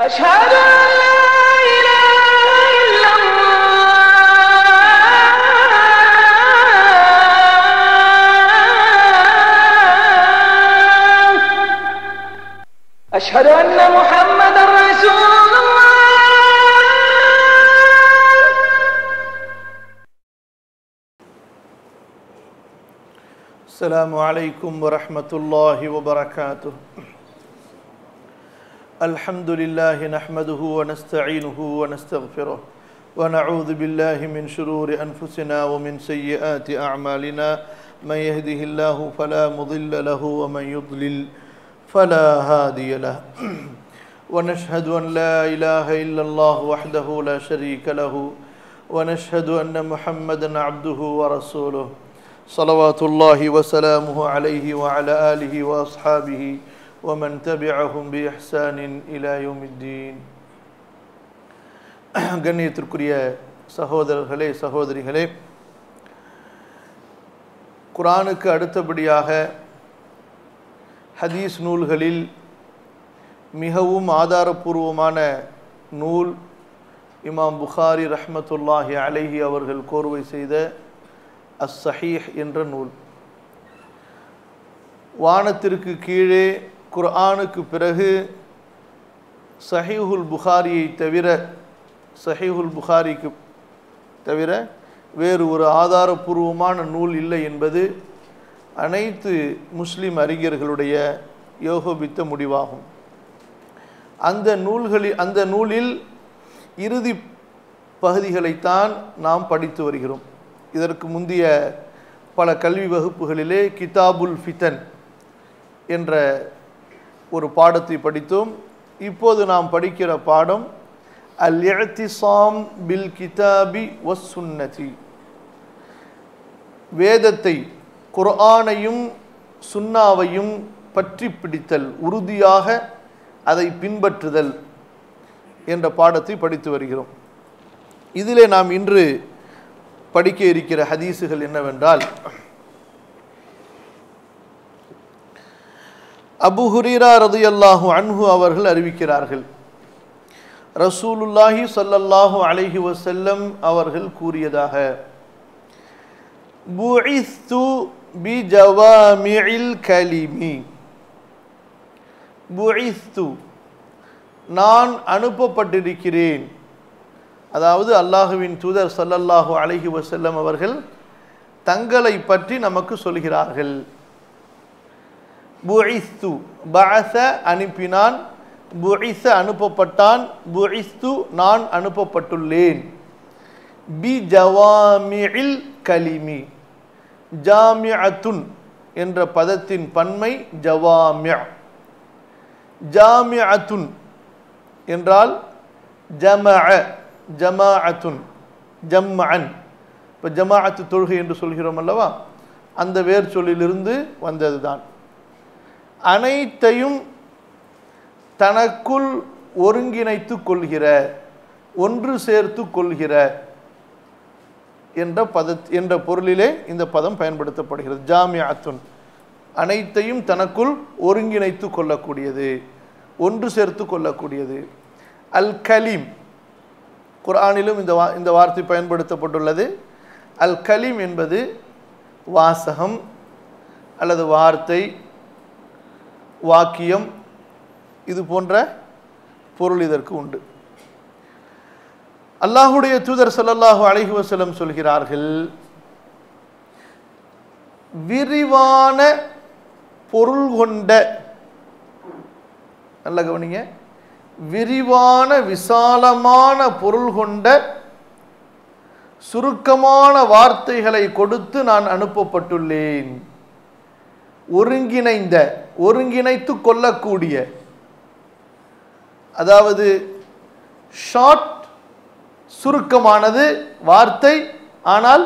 أشهد أن لا إله إلا الله أشهد أن محمدا رسول الله السلام عليكم ورحمة الله وبركاته الحمد لله نحمده ونستعينه ونستغفره ونعوذ بالله من شرور أنفسنا ومن سيئات أعمالنا من يهده الله فلا مضل له ومن يضلل فلا هادي له ونشهد أن لا إله إلا الله وحده لا شريك له ونشهد أن محمدا عبده ورسوله صلوات الله وسلامه عليه وعلى آله وأصحابه ومن تبعهم بإحسان إلى يوم الدين. கண்ணியத்திற்குரிய சகோதரர்களே சகோதரிகளே, குர்ஆனுக்கு அடுத்தபடியாக ஹதீஸ் நூல்களில் மிகவும் ஆதாரபூர்வமான நூல் இமாம் புகாரி ரஹ்மத்துல்லாஹி அலைஹி அவர்கள் கோர்வை செய்த அஸ்-ஸஹீஹ் என்ற நூல். வானத்திற்கு கீழே குர்ஆனுக்கு பிறகு ஸஹீஹுல் புகாரிக்கு தவிர வேறு ஒரு ஆதாரபூர்வமான நூல் இல்லை என்பது அனைத்து முஸ்லிம் அறிஞர்களுடைய யோகோபித்த முடிவாகும். அந்த நூலில் இறுதி பகுதிகளைத்தான் நாம் படித்து வருகிறோம். இதற்கு முந்தைய பல கல்வி வகுப்புகளிலே கிதாபுல் ஃபிதன் என்ற ஒரு பாடத்தை படித்தோம். இப்போது நாம் படிக்கிற பாடம் அல்-இஅ்திஸாம் பில் கிதாபி வஸ் சுன்னதி, வேதத்தை குர்ஆனையும் சுன்னாவையும் பற்றி பிடித்தல், உறுதியாக அதை பின்பற்றுதல் என்ற பாடத்தை படித்து வருகிறோம். இதிலே நாம் இன்று படிக்க இருக்கிற ஹதீஸுகள் என்னவென்றால், அபூ ஹுரைரா ரலியல்லாஹு அன்ஹு அவர்கள் அறிவிக்கிறார்கள், ரசூலுல்லாஹி ஸல்லல்லாஹு அலைஹி வஸல்லம் அவர்கள் கூறியதாக, புஇஸ்து பிஜவாமிஇல் கலிமி, புஇஸ்து நான் அனுப்பப்பட்டிருக்கிறேன். அதாவது அல்லாஹுவின் தூதர் ஸல்லல்லாஹு அலைஹி வஸல்லம் அவர்கள் தங்களை பற்றி நமக்கு சொல்கிறார்கள். புஇஸ்து, பஅஸ அனுப்பினான், புஇஸ அனுப்பப்பட்டான், புஇஸ்து நான் அனுப்பப்பட்டுள்ளேன். பி ஜவாமிஇல் கலிமி, ஜாமிஅத்துன் என்ற பதத்தின் பன்மை ஜவாமி'. ஜாமிஅத்துன் என்றால் ஜமஅ, ஜமாஅத்துன், ஜம்அன். இப்போ ஜமாஅத்து தொழுகை என்று சொல்கிறோம் அல்லவா, அந்த வேர் சொல்லிலிருந்து வந்தது தான். அனைத்தையும் தனக்குள் ஒருங்கிணைத்து கொள்கிற, ஒன்று சேர்த்து கொள்கிற என்ற பொருளிலே இந்த பதம் பயன்படுத்தப்படுகிறது. ஜாமிஅத்துன், அனைத்தையும் தனக்குள் ஒருங்கிணைத்து கொள்ளக்கூடியது, ஒன்று சேர்த்து கொள்ளக்கூடியது. அல் கலீம், குர்ஆனிலும் இந்த வார்த்தை பயன்படுத்தப்பட்டுள்ளது. அல் கலீம் என்பது வாசகம் அல்லது வார்த்தை, வாக்கியம், இது போன்ற பொருள் இதற்கு உண்டு. அல்லாஹுடைய தூதர் ஸல்லல்லாஹு அலைஹி வஸல்லம் சொல்கிறார்கள், விரிவான பொருள் கொண்ட, நல்ல கவனிங்க, விரிவான விசாலமான பொருள் கொண்ட சுருக்கமான வார்த்தைகளை கொடுத்து நான் அனுப்பப்பட்டுள்ளேன். ஒருங்கிணைந்த, ஒருங்கிணைத்து கொள்ளக்கூடிய, அதாவது ஷார்ட், சுருக்கமானது வார்த்தை, ஆனால்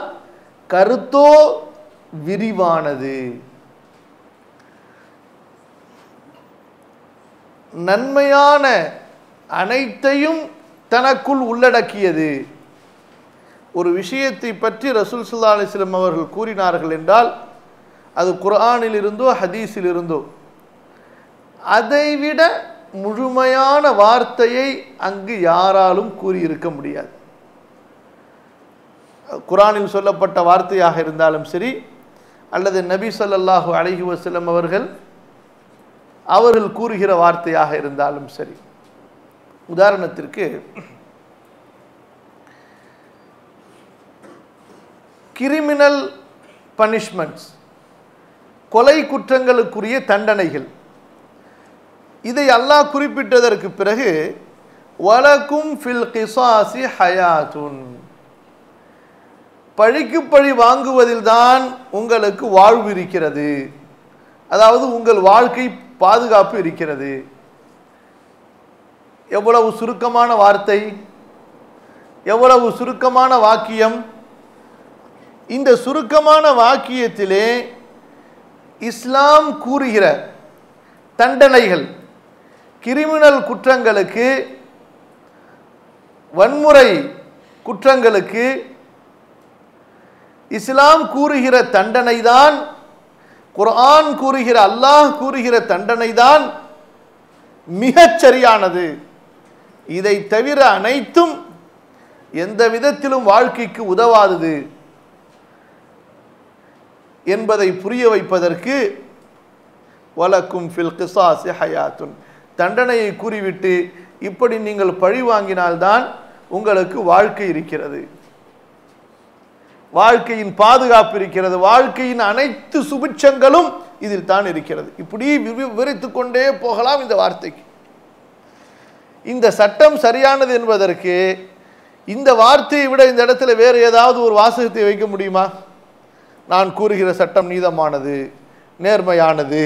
கருத்தோ விரிவானது. நன்மையான அனைத்தையும் தனக்குள் உள்ளடக்கியது. ஒரு விஷயத்தை பற்றி ரசூல் ஸல்லல்லாஹு அலைஹி வஸல்லம் அவர்கள் கூறினார்கள் என்றால் அது குர்ஆனில் இருந்தோ ஹதீஸில் இருந்தோ அதைவிட முழுமையான வார்த்தையை அங்கு யாராலும் கூறியிருக்க முடியாது. குர்ஆனில் சொல்லப்பட்ட வார்த்தையாக இருந்தாலும் சரி, அல்லது நபி ஸல்லல்லாஹு அலைஹி வஸல்லம் அவர்கள் கூறுகிற வார்த்தையாக இருந்தாலும் சரி. உதாரணத்திற்கு, கிரிமினல் பனிஷ்மெண்ட்ஸ், கொலை குற்றங்களுக்குரிய தண்டனைகள், இதை அல்லாஹ் குறிப்பிட்டதற்கு பிறகு வலக்கும் ஃபில் கிஸாஸி ஹயாத்துன், பழிக்கு பழி வாங்குவதில் தான் உங்களுக்கு வாழ்வு இருக்கிறது, அதாவது உங்கள் வாழ்க்கை பாதுகாப்பு இருக்கிறது. எவ்வளவு சுருக்கமான வார்த்தை, எவ்வளவு சுருக்கமான வாக்கியம். இந்த சுருக்கமான வாக்கியத்திலே இஸ்லாம் கூறுகிற தண்டனைகள், கிரிமினல் குற்றங்களுக்கு, வன்முறை குற்றங்களுக்கு இஸ்லாம் கூறுகிற தண்டனை தான், குர்ஆன் கூறுகிற, அல்லாஹ் கூறுகிற தண்டனை தான் மிகச் சரியானது. இதை தவிர அனைத்தும் எந்த விதத்திலும் வாழ்க்கைக்கு உதவாதது என்பதை புரிய வைப்பதற்கு வலக்கும் ஃபில் கிஸாஸி ஹயாத்துன், தண்டனையை கூறிவிட்டு இப்படி நீங்கள் பழி வாங்கினால்தான் உங்களுக்கு வாழ்க்கை இருக்கிறது, வாழ்க்கையின் பாதுகாப்பு இருக்கிறது, வாழ்க்கையின் அனைத்து சுபிட்சங்களும் இதில் தான் இருக்கிறது. இப்படி விவரித்து கொண்டே போகலாம் இந்த வார்த்தைக்கு. இந்த சட்டம் சரியானது என்பதற்கு இந்த வார்த்தையை விட இந்த இடத்துல வேறு ஏதாவது ஒரு வாசகத்தை வைக்க முடியுமா? நான் கூறுகிற சட்டம் நீதமானது, நேர்மையானது,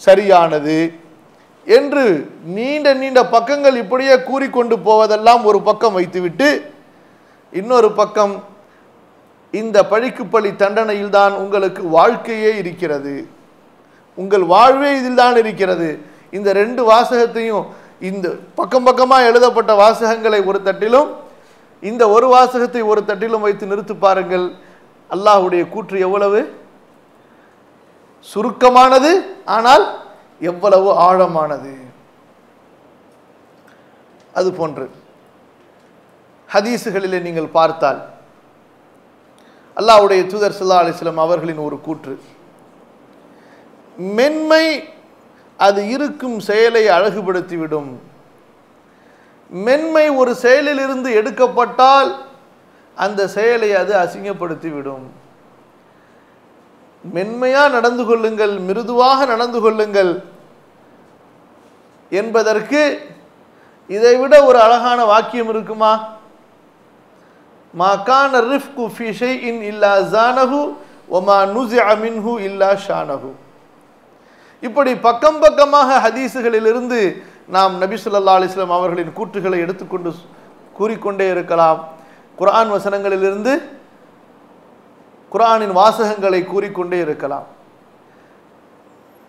சரியானது என்று நீண்ட நீண்ட பக்கங்கள் இப்படியே கூறிக்கொண்டு போவதெல்லாம் ஒரு பக்கம் வைத்துவிட்டு, இன்னொரு பக்கம் இந்த பழிக்கு பழி தண்டனையில் தான் உங்களுக்கு வாழ்க்கையே இருக்கிறது, உங்கள் வாழ்வே இதில் தான் இருக்கிறது. இந்த ரெண்டு வாசகத்தையும், இந்த பக்கம் பக்கமாக எழுதப்பட்ட வாசகங்களை ஒரு தட்டிலும் இந்த ஒரு வாசகத்தை ஒரு தட்டிலும் வைத்து நிறுத்தி பாருங்கள். அல்லாஹ்வுடைய கூற்று எவ்வளவு சுருக்கமானது, ஆனால் எவ்வளவு ஆழமானது. அது போன்று ஹதீஸுகளிலே நீங்கள் பார்த்தால் அல்லாஹ்வுடைய தூதர் ஸல்லல்லாஹு அலைஹி வஸல்லம் அவர்களின் ஒரு கூற்று, மென்மை அது இருக்கும் செயலை அழகுபடுத்திவிடும். மென்மை ஒரு செயலிலிருந்து எடுக்கப்பட்டால் அந்த செயலை அது அசிங்கப்படுத்திவிடும். மென்மையா நடந்து கொள்ளுங்கள், மிருதுவாக நடந்து கொள்ளுங்கள் என்பதற்கு இதைவிட ஒரு அழகான வாக்கியம் இருக்குமா? மா கான ரிஃப்கு ஃபீ ஷைஇன் இல்லா ஸானஹு வ மா நுஸிஅ மின்ஹு இல்லா ஷானஹு. இப்படி பக்கம் பக்கமாக ஹதீஸுகளிலிருந்து நாம் நபி ஸல்லல்லாஹு அலைஹி வஸல்லம் அவர்களின் கூற்றுகளை எடுத்துக்கொண்டு கூறிக்கொண்டே இருக்கலாம். குர்ஆன் வசனங்களிலிருந்து குர்ஆனின் வாசகங்களை கூறிக்கொண்டே இருக்கலாம்.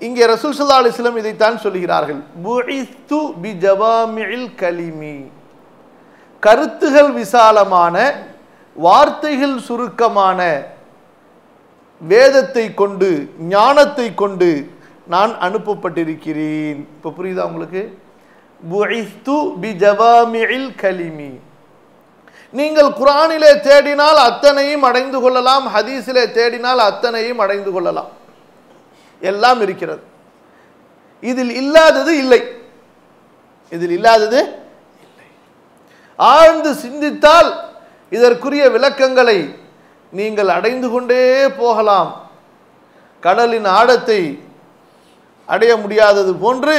இங்கே ரசூல் ஸல்லல்லாஹு அலைஹி வஸல்லம் இதைத்தான் சொல்கிறார்கள், புஇஸ்து பிஜவாமிஇல் கலிமி, கருத்துகள் விசாலமான, வார்த்தைகள் சுருக்கமான வேதத்தை கொண்டு, ஞானத்தை கொண்டு நான் அனுப்பப்பட்டிருக்கிறேன். இப்போ புரியுதா உங்களுக்கு? புஇஸ்து பிஜவாமிஇல் கலிமி. நீங்கள் குர்ஆனிலே தேடினால் அத்தனையும் அடைந்து கொள்ளலாம், ஹதீஸிலே தேடினால் அத்தனையும் அடைந்து கொள்ளலாம், எல்லாம் இருக்கிறது. இதில் இல்லாதது இல்லை, இதில் இல்லாதது இல்லை. ஆழ்ந்து சிந்தித்தால் இதற்குரிய விளக்கங்களை நீங்கள் அடைந்து கொண்டே போகலாம். கடலின் ஆழத்தை அடைய முடியாதது போன்று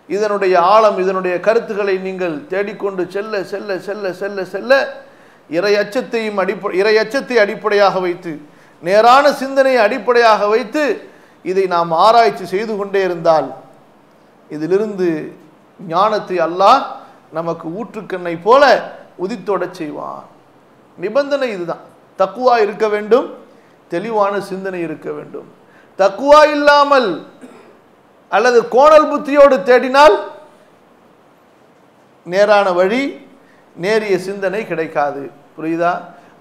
இதனுடைய ஆழம், இதனுடைய கருத்துக்களை நீங்கள் தேடிக்கொண்டு செல்ல செல்ல செல்ல செல்ல செல்ல இறையச்சத்தை அடிப்படையாக வைத்து, நேரான சிந்தனையை அடிப்படையாக வைத்து இதை நாம் ஆராய்ச்சி செய்து கொண்டே இருந்தால் இதிலிருந்து ஞானத்தை அல்லாஹ் நமக்கு ஊற்றுக்கண்ணை போல உதித்தோடச் செய்வான். நிபந்தனை இதுதான். தக்குவா இருக்க வேண்டும், தெளிவான சிந்தனை இருக்க வேண்டும். தக்குவா இல்லாமல் அல்லது கோணல் புத்தியோடு தேடினால் நேரான வழி, நேரிய சிந்தனை கிடைக்காது. புரியுதா?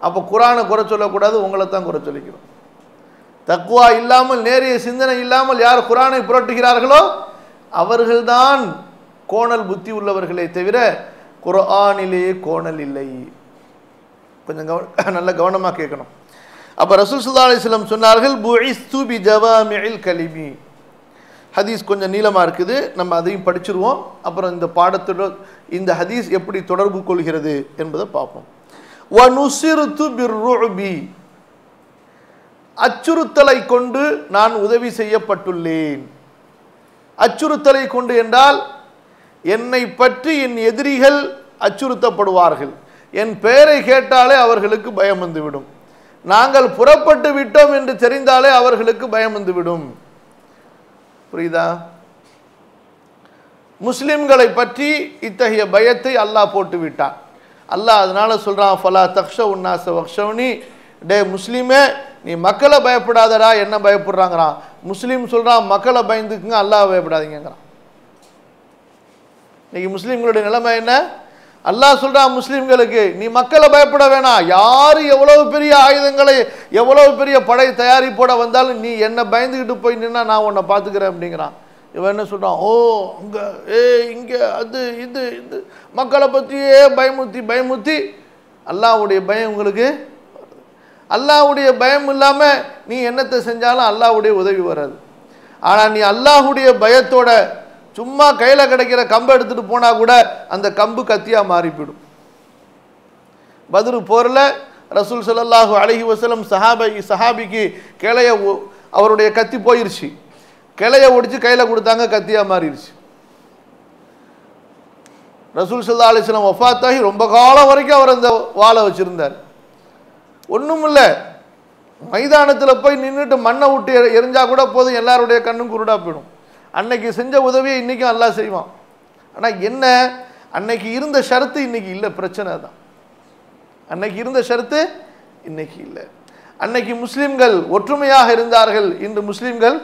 அப்போ குர்ஆனை குறை சொல்லக்கூடாது, உங்களை தான் குறை சொல்லிக்கணும். தக்குவா இல்லாமல், நேரிய சிந்தனை இல்லாமல் யார் குர்ஆனை புரட்டுகிறார்களோ அவர்கள்தான் கோணல் புத்தி உள்ளவர்களே தவிர குர்ஆனிலே கோணல் இல்லை. கொஞ்சம் நல்ல கவனமாக கேட்கணும். அப்போ ரசூல் ஸல்லல்லாஹு அலைஹி வஸல்லம் சொன்னார்கள் புஇஸ்து பி ஜவாமிஇல் கலிமி. ஹதீஸ் கொஞ்சம் நீளமாக இருக்குது, நம்ம அதையும் படிச்சிருவோம். அப்புறம் இந்த பாடத்தோட இந்த ஹதீஸ் எப்படி தொடர்பு கொள்கிறது என்பதை பார்ப்போம். வனுசிர்து பிர்ருபி, அச்சுறுத்தலை கொண்டு நான் உதவி செய்யப்பட்டுள்ளேன். அச்சுறுத்தலை கொண்டு என்றால் என்னை பற்றி என் எதிரிகள் அச்சுறுத்தப்படுவார்கள். என் பெயரை கேட்டாலே அவர்களுக்கு பயம் வந்துவிடும். நாங்கள் புறப்பட்டு விட்டோம் என்று தெரிந்தாலே அவர்களுக்கு பயம் வந்துவிடும். புரியுதா? முஸ்லிம்களை பற்றி இத்தகைய பயத்தை அல்லாஹ் போட்டு விட்டான். அல்லாஹ் அதனால சொல்றான், ஃபலா தக்ஷவு நாஸ வக்ஷவ்னி, டே முஸ்லிமே நீ மக்களை பயப்படாதடா, என்ன பயப்படுறாங்கிறான். முஸ்லீம் சொல்றான் மக்களை பயந்துக்குங்க, அல்லாஹ் பயப்படாதீங்கிறான். இன்னைக்கு முஸ்லீம்களுடைய நிலைமை என்ன? அல்லாஹ் சொல்றான் முஸ்லீம்களுக்கு, நீ மக்களை பயப்பட வேணாம், யாரு எவ்வளவு பெரிய ஆயுதங்களை எவ்வளவு பெரிய படை தயாரிப்போட வந்தாலும் நீ என்ன பயந்துக்கிட்டு போய் நின்னா நான் உன்னை பார்த்துக்கிறேன் அப்படிங்கிறான். இவன் என்ன சொல்றான், ஓ அங்க இங்க அது இது இது மக்களை பற்றியே பயமுத்தி பயமுத்தி அல்லாஹ்வுடைய பயம் உங்களுக்கு, அல்லாஹ்வுடைய பயம் இல்லாம நீ என்னத்தை செஞ்சாலும் அல்லாஹ்வுடைய உதவி வராது. ஆனா நீ அல்லாஹ்வுடைய பயத்தோட சும்மா கையில கிடைக்கிற கம்பை எடுத்துட்டு போனா கூட அந்த கம்பு கத்தியா மாறிவிடும். பத்ரு போர்ல ரசூல் ஸல்லல்லாஹு அலைஹி வஸல்லம் சஹாபிக்கு கிளைய அவருடைய கத்தி போயிருச்சு, கிளைய ஒடிச்சு கையில கொடுத்தாங்க, கத்தியா மாறிடுச்சு. ரசூல் ஸல்லல்லாஹு அலைஹி வஸல்லம் வஃபாத்தாகி ரொம்ப காலம் வரைக்கும் அவர் அந்த வாளை வச்சிருந்தார். ஒன்றும் இல்லை, மைதானத்தில் போய் நின்றுட்டு மண்ணை விட்டு எரிஞ்சா கூட போதும், எல்லாருடைய கண்ணும் குருடா போயிடும். அன்னைக்கு செஞ்ச உதவியை இன்னைக்கும் அல்லாஹ் செய்வான். ஆனால் என்ன, அன்னைக்கு இருந்த ஷரத்து இன்னைக்கு இல்லை, பிரச்சனை தான். அன்னைக்கு இருந்த ஷரத்து இன்னைக்கு இல்லை. அன்னைக்கு முஸ்லிம்கள் ஒற்றுமையாக இருந்தார்கள், இன்று முஸ்லிம்கள்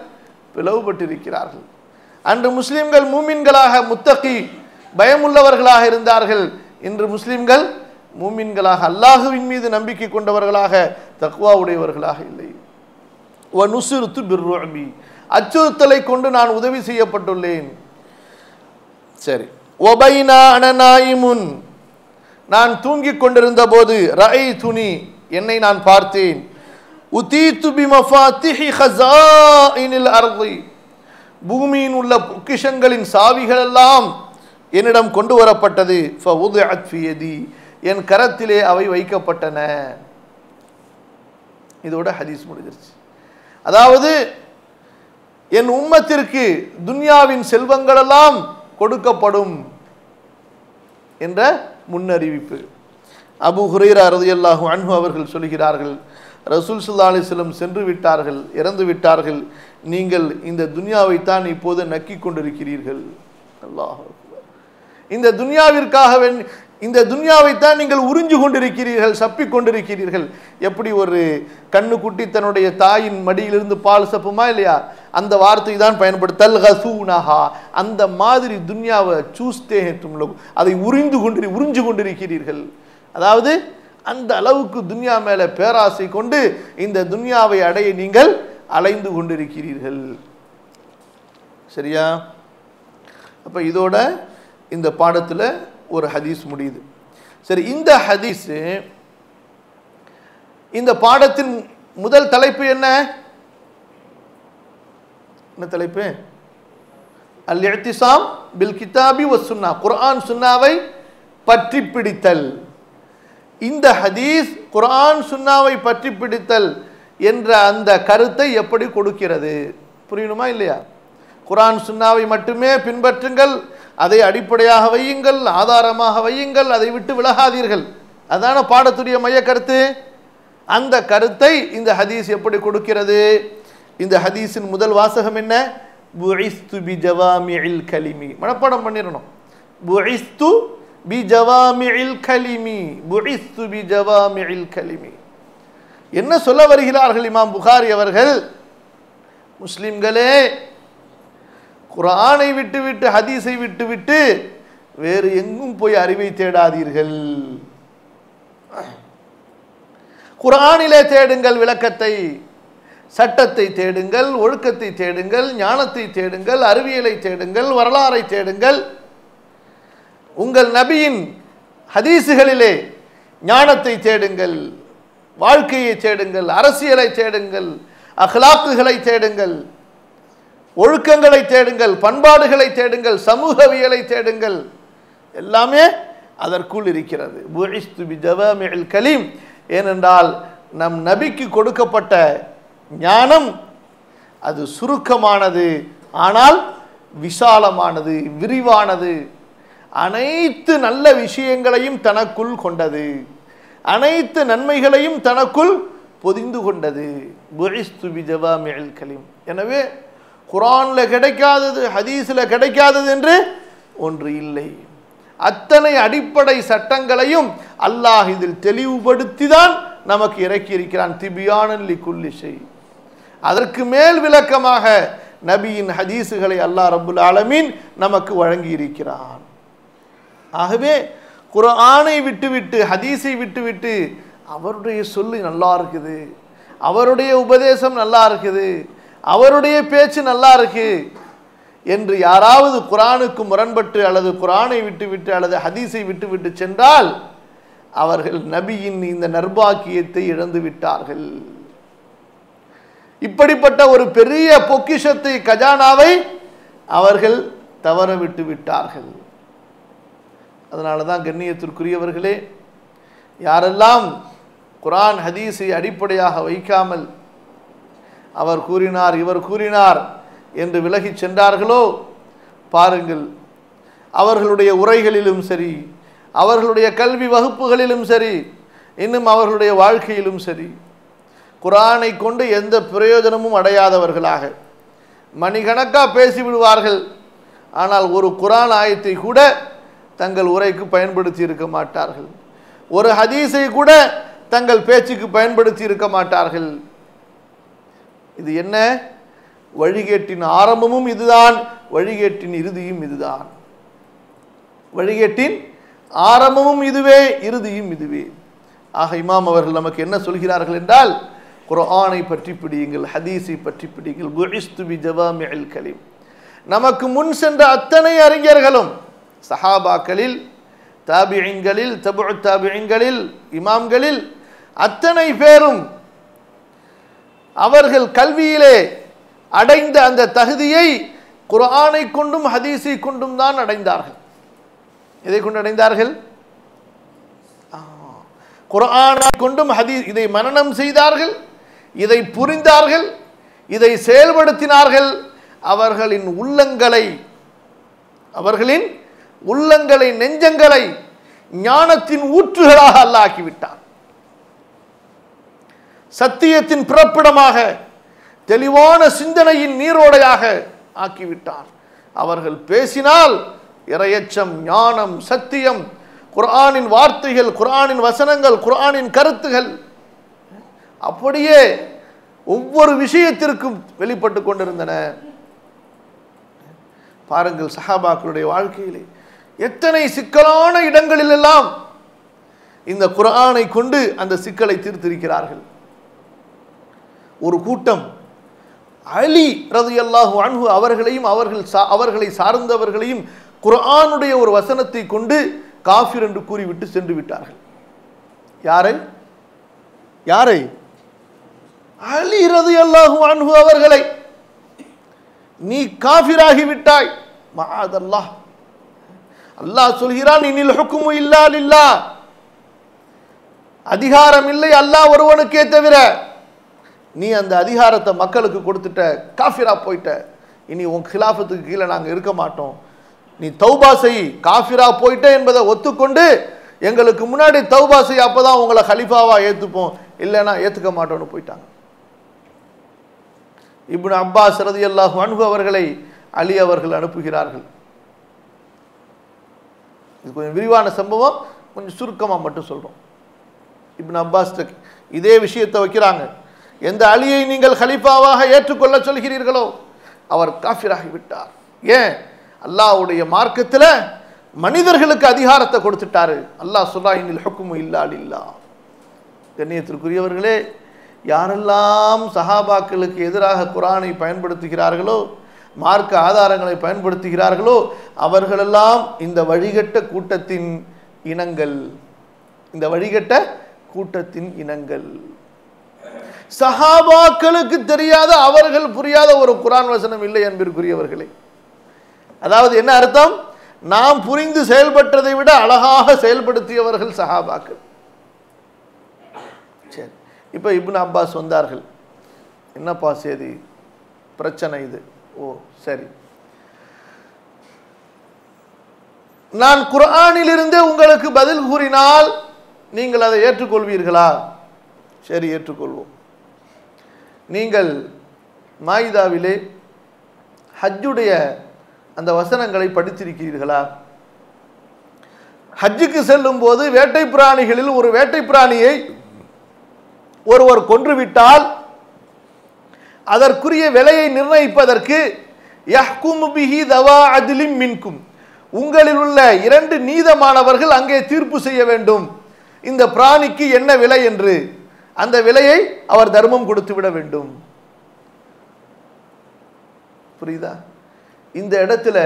பிளவுபட்டிருக்கிறார்கள். அன்று முஸ்லிம்கள் மூமின்களாக முத்தகி பயமுள்ளவர்களாக இருந்தார்கள், இன்று முஸ்லிம்கள் மூமின்களாக அல்லாஹுவின் மீது நம்பிக்கை கொண்டவர்களாக தக்வா உடையவர்களாக இல்லை. வனுசிர்து பிர்ருபி, அச்சுறுத்தலை கொண்டு நான் உதவி செய்யப்பட்டுள்ளேன். சரி. ஒபைனா அனநாயிமுன், நான் தூங்கிக் கொண்டிருந்த போது ரஐதுனி, என்னை நான் பார்த்தேன். உதீது பிமஃபாத்திஹி ஹஸாயினில் அர்தி, பூமியின் உள்ள பொக்கிஷங்களின் சாவிகள் எல்லாம் என்னிடம் கொண்டு வரப்பட்டது. ஃபவுதிஅத் ஃபி யதி, என் கரத்திலே அவை வைக்கப்பட்டன. இதோட ஹதீஸ் முடிஞ்சிருச்சு. அதாவது என் உம்மத்திற்கு துன்யாவின் செல்வங்களெல்லாம் கொடுக்கப்படும் என்ற முன்னறிவிப்பு. அபூ ஹுரைரா ரலியல்லாஹு அன்ஹு அவர்கள் சொல்கிறார்கள், ரசூல் ஸல்லல்லாஹு அலைஹி வஸல்லம் சென்று விட்டார்கள், இறந்து விட்டார்கள், நீங்கள் இந்த துன்யாவைத்தான் இப்போது நக்கிக் கொண்டிருக்கிறீர்கள். அல்லாஹ் அக்பர். இந்த துன்யாவிற்காக இந்த துன்யாவைத்தான் நீங்கள் உறிஞ்சு கொண்டிருக்கிறீர்கள், சப்பிக் கொண்டிருக்கிறீர்கள். எப்படி ஒரு கண்ணுக்குட்டி தன்னுடைய தாயின் மடியிலிருந்து பால் சப்புமா இல்லையா, அந்த வார்த்தை தான் பயன்படுத்தல் ஹசூனஹா, அந்த மாதிரி துன்யாவை சூஸ்தே தும்லகு, அதை உறிஞ்சு கொண்டிருக்கிறீர்கள். அதாவது அந்த அளவுக்கு துன்யா மேல பேராசை கொண்டு இந்த துன்யாவை அடைய நீங்கள் அலைந்து கொண்டிருக்கிறீர்கள். சரியா? அப்ப இதோட இந்த பாடத்துல ஒரு ஹதீஸ் முடியுது. சரி, இந்த ஹதீஸ், இந்த பாடத்தின் முதல் தலைப்பு என்ன? என்ன தலைப்பு? அல் இஅ்திஸாம் பில் கிதாபி வஸ் சுன்னா, குர்ஆன் சுன்னாவை பற்றி பிடித்தல். இந்த ஹதீஸ் குர்ஆன் சுன்னாவை பற்றி பிடித்தல் என்ற அந்த கருத்தை எப்படி கொடுக்கிறது? புரியணுமா இல்லையா? குர்ஆன் சுன்னாவை மட்டுமே பின்பற்றுங்கள், அதை அடிப்படையாக வையுங்கள், ஆதாரமாக வையுங்கள், அதை விட்டு விலகாதீர்கள், அதான பாடத்துடைய மைய கருத்து. அந்த கருத்தை இந்த ஹதீஸ் எப்படி கொடுக்கிறது? இந்த ஹதீஸின் முதல் வாசகம் என்ன? புஇஸ்து பிஜவாமிஇல் கலிமி. மனப்பாடம் பண்ணிரணும். புஇஸ்து பிஜவாமிஇல் கலிமி, புஇஸ்து பிஜவாமிஇல் கலிமி. என்ன சொல்ல வருகிறார்கள் இமாம் புகாரி அவர்கள்? முஸ்லிம்களே, குர்ஆனை விட்டுவிட்டு ஹதீஸை விட்டுவிட்டு வேறு எங்கும் போய் அறிவை தேடாதீர்கள். குர்ஆனிலே தேடுங்கள் விளக்கத்தை, சட்டத்தை தேடுங்கள், ஒழுக்கத்தை தேடுங்கள், ஞானத்தை தேடுங்கள், அறிவியலை தேடுங்கள், வரலாறை தேடுங்கள். உங்கள் நபியின் ஹதீஸுகளிலே ஞானத்தை தேடுங்கள், வாழ்க்கையை தேடுங்கள், அரசியலை தேடுங்கள், அஹ்லாக்குகளை தேடுங்கள், ஒழுக்கங்களை தேடுங்கள், பண்பாடுகளை தேடுங்கள், சமூகவியலை தேடுங்கள். எல்லாமே அதற்குள் இருக்கிறது. புஇஸ்து பிஜவாமிஇல் கலீம். ஏனென்றால் நம் நபிக்கு கொடுக்கப்பட்ட ஞானம் அது சுருக்கமானது, ஆனால் விசாலமானது, விரிவானது. அனைத்து நல்ல விஷயங்களையும் தனக்குள் கொண்டது, அனைத்து நன்மைகளையும் தனக்குள் பொதிந்து கொண்டது. புஇஸ்து பிஜவாமிஇல் கலீம். எனவே குர்ஆன்ல கிடைக்காதது, ஹதீஸ்ல கிடைக்காதது என்று ஒன்று இல்லை. அத்தனை அடிப்படை சட்டங்களையும் அல்லாஹ் இதில் தெளிவுபடுத்தி தான் நமக்கு இறக்கி இருக்கிறான். திபியானன் லிகுல்லி ஷை. அதற்கு மேல் விளக்கமாக நபியின் ஹதீஸுகளை அல்லாஹ் ரப்புல் ஆலமீன் நமக்கு வழங்கி இருக்கிறான். ஆகவே குர்ஆனை விட்டுவிட்டு, ஹதீஸை விட்டுவிட்டு அவருடைய சொல்லு நல்லா இருக்குது, அவருடைய உபதேசம் நல்லா இருக்குது, அவருடைய பேச்சு நல்லா இருக்கு என்று யாராவது குர்ஆனுக்கு முரண்பட்டு அல்லது குர்ஆனை விட்டுவிட்டு அல்லது ஹதீஸை விட்டுவிட்டு சென்றால் அவர்கள் நபியின் இந்த நற்பாக்கியத்தை இழந்து விட்டார்கள். இப்படிப்பட்ட ஒரு பெரிய பொக்கிஷத்தை, கஜானாவை அவர்கள் தவற விட்டு விட்டார்கள். அதனால தான் கண்ணியத்திற்குரியவர்களே, யாரெல்லாம் குர்ஆன் ஹதீஸை அடிப்படையாக வைக்காமல் அவர் கூறினார், இவர் கூறினார் என்று விலகி சென்றார்களோ, பாருங்கள், அவர்களுடைய உரைகளிலும் சரி, அவர்களுடைய கல்வி வகுப்புகளிலும் சரி, இன்னும் அவர்களுடைய வாழ்க்கையிலும் சரி, குர்ஆனை கொண்டு எந்த பிரயோஜனமும் அடையாதவர்களாக மணிக்கணக்காக பேசிவிடுவார்கள். ஆனால் ஒரு குர்ஆன் ஆயத்தை கூட தங்கள் உரைக்கு பயன்படுத்தி இருக்க மாட்டார்கள். ஒரு ஹதீஸை கூட தங்கள் பேச்சுக்கு பயன்படுத்தி இருக்க மாட்டார்கள். இது என்ன? வழிகேட்டின் ஆரம்பமும் இதுதான், வழிகேட்டின் இறுதியும் இதுதான். வழிகேட்டின் ஆரம்பமும் இதுவே, இறுதியும் இதுவே. ஆக இமாம் அவர்கள் நமக்கு என்ன சொல்கிறார்கள் என்றால், குர்ஆனை பற்றி பிடியுங்கள், ஹதீஸை பற்றி பிடியுங்கள். புஇஸ்து பிஜவாமிஇல் கலீம். நமக்கு முன் சென்ற அத்தனை அறிஞர்களும், சஹாபாக்களில், தாபிஈன்களில், தபுஉ தாபிஈன்களில், இமாம்களில் அத்தனை பேரும் அவர்கள் கல்வியிலே அடைந்த அந்த தகுதியை குர்ஆனை கொண்டும் ஹதீஸை கொண்டும் தான் அடைந்தார்கள். எதை கொண்டு அடைந்தார்கள்? குர்ஆனை கொண்டும் ஹதீஸ். இதை மனனம் செய்தார்கள், இதை புரிந்தார்கள், இதை செயல்படுத்தினார்கள். அவர்களின் உள்ளங்களை, நெஞ்சங்களை ஞானத்தின் ஊற்றுகளாக அல்லாஹ் ஆக்கிவிட்டார். சத்தியத்தின் பிறப்பிடமாக, தெளிவான சிந்தனையின் நீரோடையாக ஆக்கிவிட்டார். அவர்கள் பேசினால் இறையச்சம், ஞானம், சத்தியம், குர்ஆனின் வார்த்தைகள், குர்ஆனின் வசனங்கள், குர்ஆனின் கருத்துகள் அப்படியே ஒவ்வொரு விஷயத்திற்கும் வெளிப்பட்டு கொண்டிருந்தன. பாருங்கள், சஹாபாக்களுடைய வாழ்க்கையிலே எத்தனை சிக்கலான இடங்களிலெல்லாம் இந்த குர்ஆனை கொண்டு அந்த சிக்கலை தீர்த்திருக்கிறார்கள். ஒரு கூட்டம் அலி ரலியல்லாஹு அன்ஹு அவர்களையும் அவர்களை சார்ந்தவர்களையும் குர்ஆனுடைய ஒரு வசனத்தை கொண்டு காஃபிர் என்று கூறிவிட்டு சென்று விட்டார்கள். யாரை? அலி ரலியல்லாஹு அன்ஹு அவர்களை. நீ காஃபிராகி விட்டாய், மஅதல்லாஹ். அல்லாஹ் சொல்கிறான், இனில் ஹுக்மு இல்லா லில்லாஹ். அதிகாரம் இல்லை அல்லாஹ் ஒருவனுக்கே தவிர. நீ அந்த அதிகாரத்தை மக்களுக்கு கொடுத்துட்ட, காஃபிரா போயிட்ட. இனி உன் கிலாஃபத்துக்கு கீழே நாங்கள் இருக்க மாட்டோம். நீ தௌபா செய், காஃபிரா போயிட்ட என்பதை ஒத்துக்கொண்டு எங்களுக்கு முன்னாடி தௌபா செய், அப்பதான் உங்களை கலிஃபாவா ஏத்துப்போம், இல்லைன்னா ஏத்துக்க மாட்டோம்னு போயிட்டாங்க. இப்னு அப்பாஸ் ரலியல்லாஹு அன்ஹு அவர்களை அலி அவர்கள் அனுப்புகிறார்கள். இது கொஞ்சம் விரிவான சம்பவம், கொஞ்சம் சுருக்கமாக மட்டும் சொல்றோம். இப்னு அப்பாஸ் இதே விஷயத்தை வைக்கிறாங்க. எந்த அலியை நீங்கள் கலிஃபாவாக ஏற்றுக்கொள்ள சொல்கிறீர்களோ அவர் காஃபிராகி விட்டார். ஏன்? அல்லாஹ்வுடைய மார்க்கத்தில் மனிதர்களுக்கு அதிகாரத்தை கொடுத்துட்டாரு. அல்லாஹ் சொல்றான், இனில் ஹுக்மு இல்லா லில்லாஹ். கண்ணியத்திற்குரியவர்களே, யாரெல்லாம் சஹாபாக்களுக்கு எதிராக குர்ஆனை பயன்படுத்துகிறார்களோ மார்க்க ஆதாரங்களை பயன்படுத்துகிறார்களோ அவர்களெல்லாம் இந்த வழிகட்ட கூட்டத்தின் இனங்கள். இந்த வழிகட்ட கூட்டத்தின் இனங்கள். சஹாபாக்களுக்கு தெரியாத, அவர்கள் புரியாத ஒரு குர்ஆன் வசனம் இல்லை அன்பிற்குரியவர்களே. அதாவது என்ன அர்த்தம்? நாம் புரிந்து செயல்பட்டதை விட அழகாக செயல்படுத்தியவர்கள் சஹாபாக்கள். சரி, இப்போ இப்னு அப்பாஸ் வந்தார்கள். என்னப்பா செய்தி, பிரச்சனை இது. ஓ சரி, நான் குர்ஆனிலிருந்தே உங்களுக்கு பதில் கூறினால் நீங்கள் அதை ஏற்றுக்கொள்வீர்களா? சரி, ஏற்றுக்கொள்வோம். நீங்கள் மாயிதாவிலே ஹஜ்ஜுடைய அந்த வசனங்களை படித்திருக்கிறீர்களா? ஹஜ்ஜுக்கு செல்லும் போது வேட்டை பிராணிகளில் ஒரு வேட்டை பிராணியை ஒருவர் கொன்றுவிட்டால் அதற்குரிய விலையை நிர்ணயிப்பதற்கு யஹ்குமு பிஹி தவா அத்லிம் மின்கும், உங்களில் உள்ள 2 நீதமானவர்கள் அங்கே தீர்ப்பு செய்ய வேண்டும். இந்த பிராணிக்கு என்ன விலை என்று அந்த விலையை அவர் தர்மம் கொடுத்து விட வேண்டும். புரியுதா? இந்த இடத்துல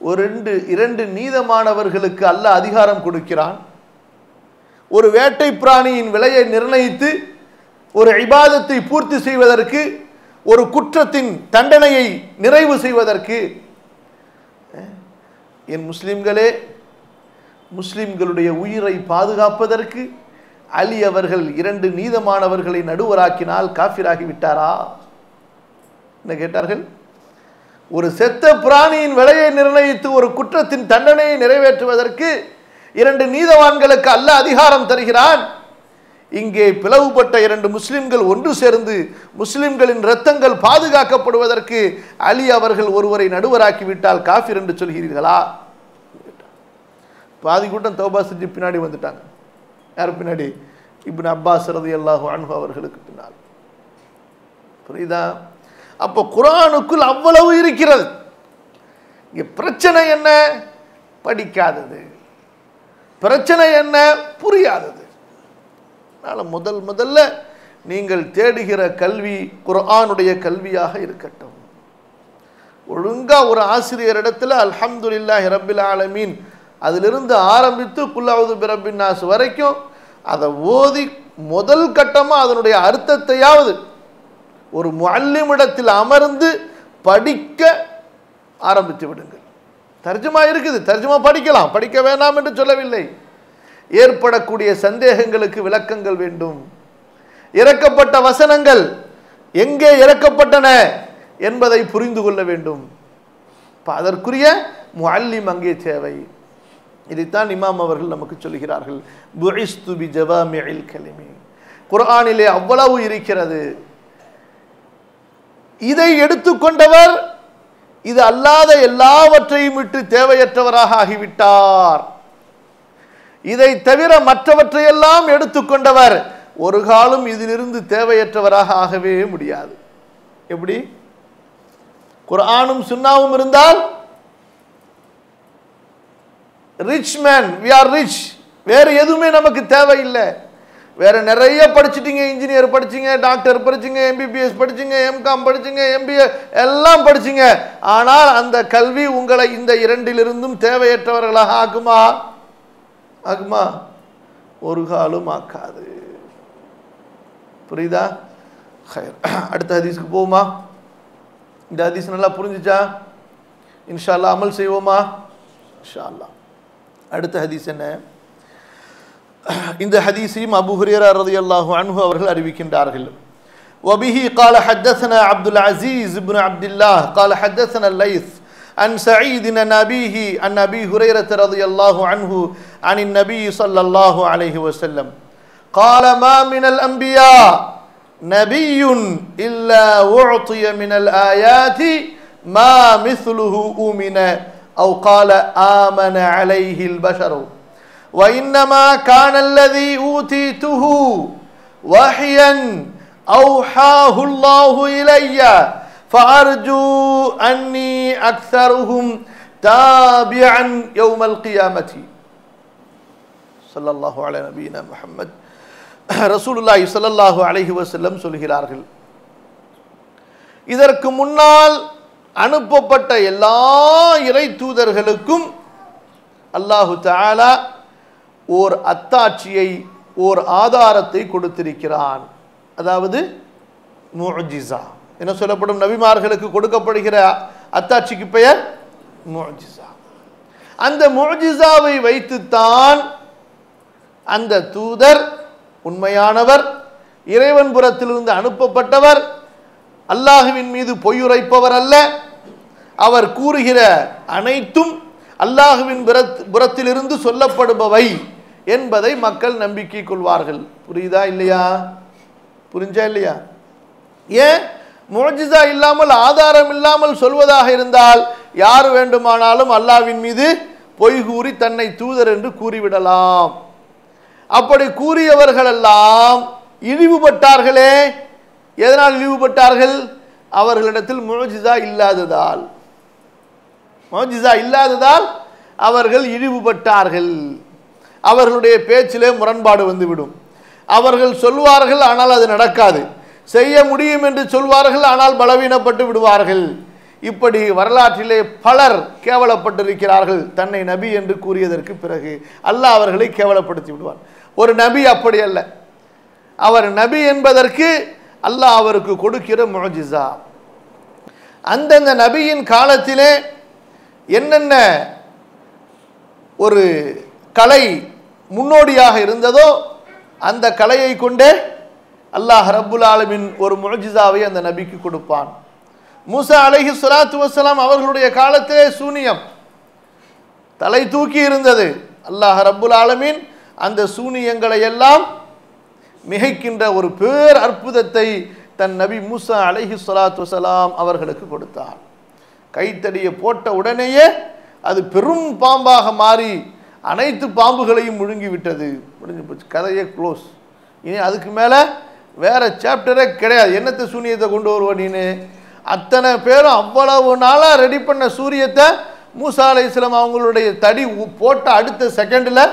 ஒரு 2 நீதமானவர்களுக்கு அல்லாஹ் அதிகாரம் கொடுக்கிறான். ஒரு வேட்டை பிராணியின் விலையை நிர்ணயித்து ஒரு இபாதத்தை பூர்த்தி செய்வதற்கு, ஒரு குற்றத்தின் தண்டனையை நிறைவு செய்வதற்கு. என் முஸ்லிம்களே, முஸ்லிம்களுடைய உயிரை பாதுகாப்பதற்கு அலி அவர்கள் 2 நீதமானவர்களை நடுவராக்கினால் காஃபிராகி விட்டாரா? என்ன கேட்டார்கள்? ஒரு செத்த பிராணியின் விலையை நிர்ணயித்து ஒரு குற்றத்தின் தண்டனையை நிறைவேற்றுவதற்கு 2 நீதவான்களுக்கு அல்லாஹ் அதிகாரம் தருகிறான். இங்கே பிளவுபட்ட 2 முஸ்லிம்கள் ஒன்று சேர்ந்து முஸ்லிம்களின் இரத்தங்கள் பாதுகாக்கப்படுவதற்கு அலி அவர்கள் ஒருவரை நடுவராக்கி விட்டால் காஃபிர் என்று சொல்கிறீர்களா? பாதி கூட்டம் தௌபா செஞ்சு பின்னாடி வந்துட்டாங்க. யார் பின்னாடி? இப்னு அப்பாஸ் ரலியல்லாஹு அன்ஹு அவர்களுக்கு பின்னால். புரியுதா? அப்போ குர்ஆனுக்குள் அவ்வளவு இருக்கிறது. இங்கே பிரச்சனை என்ன? படிக்காதது. பிரச்சனை என்ன? புரியாதது. முதல்ல நீங்கள் தேடுகிற கல்வி குர்ஆனுடைய கல்வியாக இருக்கட்டும். ஒழுங்கா ஒரு ஆசிரியர் இடத்துல அல்ஹம்துலில்லாஹி ரப்பில் ஆலமீன் அதிலிருந்து ஆரம்பித்து குல் அஊது பிரப்பின் நாஸ் வரைக்கும் அதை ஓதி முதல் கட்டமாக அதனுடைய அர்த்தத்தையாவது ஒரு முஅல்லிமிடத்தில் அமர்ந்து படிக்க ஆரம்பித்து விடுங்கள். தர்ஜுமா இருக்குது, தர்ஜுமா படிக்கலாம், படிக்க வேண்டாம் என்று சொல்லவில்லை. ஏற்படக்கூடிய சந்தேகங்களுக்கு விளக்கங்கள் வேண்டும். இறக்கப்பட்ட வசனங்கள் எங்கே இறக்கப்பட்டன என்பதை புரிந்து கொள்ள வேண்டும். அதற்குரிய முஅல்லிம் அங்கே தேவை. இதைத்தான் இமாம் அவர்கள் நமக்கு சொல்கிறார்கள். புஇஸ்து பி ஜவாமிஇல் கலிமி. குர்ஆனிலே அவ்வளவு இருக்கிறது. இதை எடுத்துக்கொண்டவர் இது அல்லாத எல்லாவற்றையும் விட்டு தேவையற்றவராக ஆகிவிட்டார். இதை தவிர மற்றவற்றையெல்லாம் எடுத்துக்கொண்டவர் ஒரு காலம் இதிலிருந்து தேவையற்றவராக ஆகவே முடியாது. எப்படி? குர்ஆனும் சுன்னாவும் இருந்தால் rich man, we are rich. வேறு எதுவுமே நமக்கு தேவையில்லை. வேற நிறைய படிச்சிட்டீங்க, இன்ஜினியர் படிச்சிங்க, டாக்டர் படிச்சிங்க, எம்பிபிஎஸ் படிச்சிங்க, எம்காம் படிச்சிங்க, எம்பிஏ எல்லாம் படிச்சிங்க. ஆனால் அந்த கல்வி உங்களை இந்த 2லிருந்தும் தேவையற்றவர்களாக ஆக்குமா? ஆகுமா? ஒரு காலம் ஆக்காது. புரியுதா? அடுத்த ஹதீஸ்க்கு போவோமா? இந்த ஹதீஸ் நல்லா புரிஞ்சுச்சா? இன்ஷா அல்லாஹ் அமல் செய்வோமா? இன்ஷா அல்லாஹ். அடுத்த ஹதீஸ் என்ன? இந்த ஹதீஸையும் அபூ ஹுரைரா ரலியல்லாஹு அன்ஹு அவர்கள் அறிவிக்கின்றார்கள். وبه قال حدثنا عبد العزيز بن عبد الله قال حدثنا الليث عن سعيد عن أبيه عن أبي هريرة رضي الله عنه عن النبي صلى الله عليه وسلم قال ما من الأنبياء نبي إلا أعطي من الآيات ما مثله أؤمن أو قال آمن عليه البشر وإنما كان الذي أوتيته وحيا أوحاه الله إلي فأرجو أني أكثرهم تابعا يوم القيامة صلى الله على نبينا محمد. ரசூலுல்லாஹி ஸல்லல்லாஹு அலைஹி வஸல்லம் சொல்கிறார்கள், இதற்கு முன்னால் அனுப்பப்பட்ட எல்லா இறை தூதர்களுக்கும் அல்லாஹு தஆலா ஓர் அத்தாட்சியை, ஓர் ஆதாரத்தை கொடுத்திருக்கிறான். அதாவது முஅ்ஜிஸா. என்ன சொல்லப்படும்? நபிமார்களுக்கு கொடுக்கப்படுகிற அத்தாட்சிக்கு பெயர் முஅ்ஜிஸா. அந்த முஅ்ஜிஸாவை வைத்துத்தான் அந்த தூதர் உண்மையானவர், இறைவன் புறத்திலிருந்து அனுப்பப்பட்டவர், அல்லாஹுவின் மீது பொய்யுரைப்பவர் அல்ல, அவர் கூறுகிற அனைத்தும் அல்லாஹுவின் புறத்திலிருந்து சொல்லப்படுபவை என்பதை மக்கள் நம்பிக்கை கொள்வார்கள். புரியுதா இல்லையா? புரிஞ்சா இல்லையா? ஏன் முஅ்ஜிஸா இல்லாமல், ஆதாரம் இல்லாமல் சொல்வதாக இருந்தால் யார் வேண்டுமானாலும் அல்லாஹ்வின் மீது பொய் கூறி தன்னை தூதர் என்று கூறிவிடலாம். அப்படி கூறியவர்களெல்லாம் இழிவுபட்டார்களே. எதனால் இழிவுபட்டார்கள்? அவர்களிடத்தில் முஅ்ஜிஸா இல்லாததால். முஅ்ஜிஸா இல்லாததால் அவர்கள் இழிவுபட்டார்கள். அவர்களுடைய பேச்சிலே முரண்பாடு வந்துவிடும். அவர்கள் சொல்வார்கள், ஆனால் அது நடக்காது. செய்ய முடியும் என்று சொல்வார்கள், ஆனால் பலவீனப்பட்டு விடுவார்கள். இப்படி வரலாற்றிலே பலர் கேவலப்பட்டிருக்கிறார்கள். தன்னை நபி என்று கூறியதற்கு பிறகு அல்லாஹ் அவர்களை கேவலப்படுத்தி விடுவார். ஒரு நபி அப்படி அல்ல. அவர் நபி என்பதற்கு அல்லாஹ் அவருக்கு கொடுக்கிற முஅ்ஜிஸா. அந்தந்த நபியின் காலத்திலே என்னென்ன ஒரு கலை முன்னோடியாக இருந்ததோ அந்த கலையை கொண்டே அல்லாஹ் ரப்புல் ஆலமீன் ஒரு முஅ்ஜிஸாவை அந்த நபிக்கு கொடுப்பான். மூசா அலைஹிஸ்ஸலாத்து வஸ்ஸலாம் அவர்களுடைய காலத்திலே சூனியம் தலை தூக்கி இருந்தது. அல்லாஹ் ரப்புல் ஆலமீன் அந்த சூனியங்களை எல்லாம் மிகைக்கின்ற ஒரு பேர் அற்புதத்தை தன் நபி மூசா அலைஹிஸ்ஸலாத்து வஸ்ஸலாம் அவர்களுக்கு கொடுத்தார். கைத்தடியை போட்ட உடனேயே அது பெரும் பாம்பாக மாறி அனைத்து பாம்புகளையும் முழுங்கி விட்டது. முடிஞ்சு போச்சு, கதையே க்ளோஸ். இனி அதுக்கு மேலே வேற சாப்டரே கிடையாது. என்னத்தை சூனியத்தை கொண்டு வருவ நீனு? அத்தனை பேரும் அவ்வளவு நாளாக ரெடி பண்ண சூரியத்தை மூசா அலைஹிஸ்ஸலாம் அவங்களுடைய தடி போட்ட அடுத்த செகண்டில்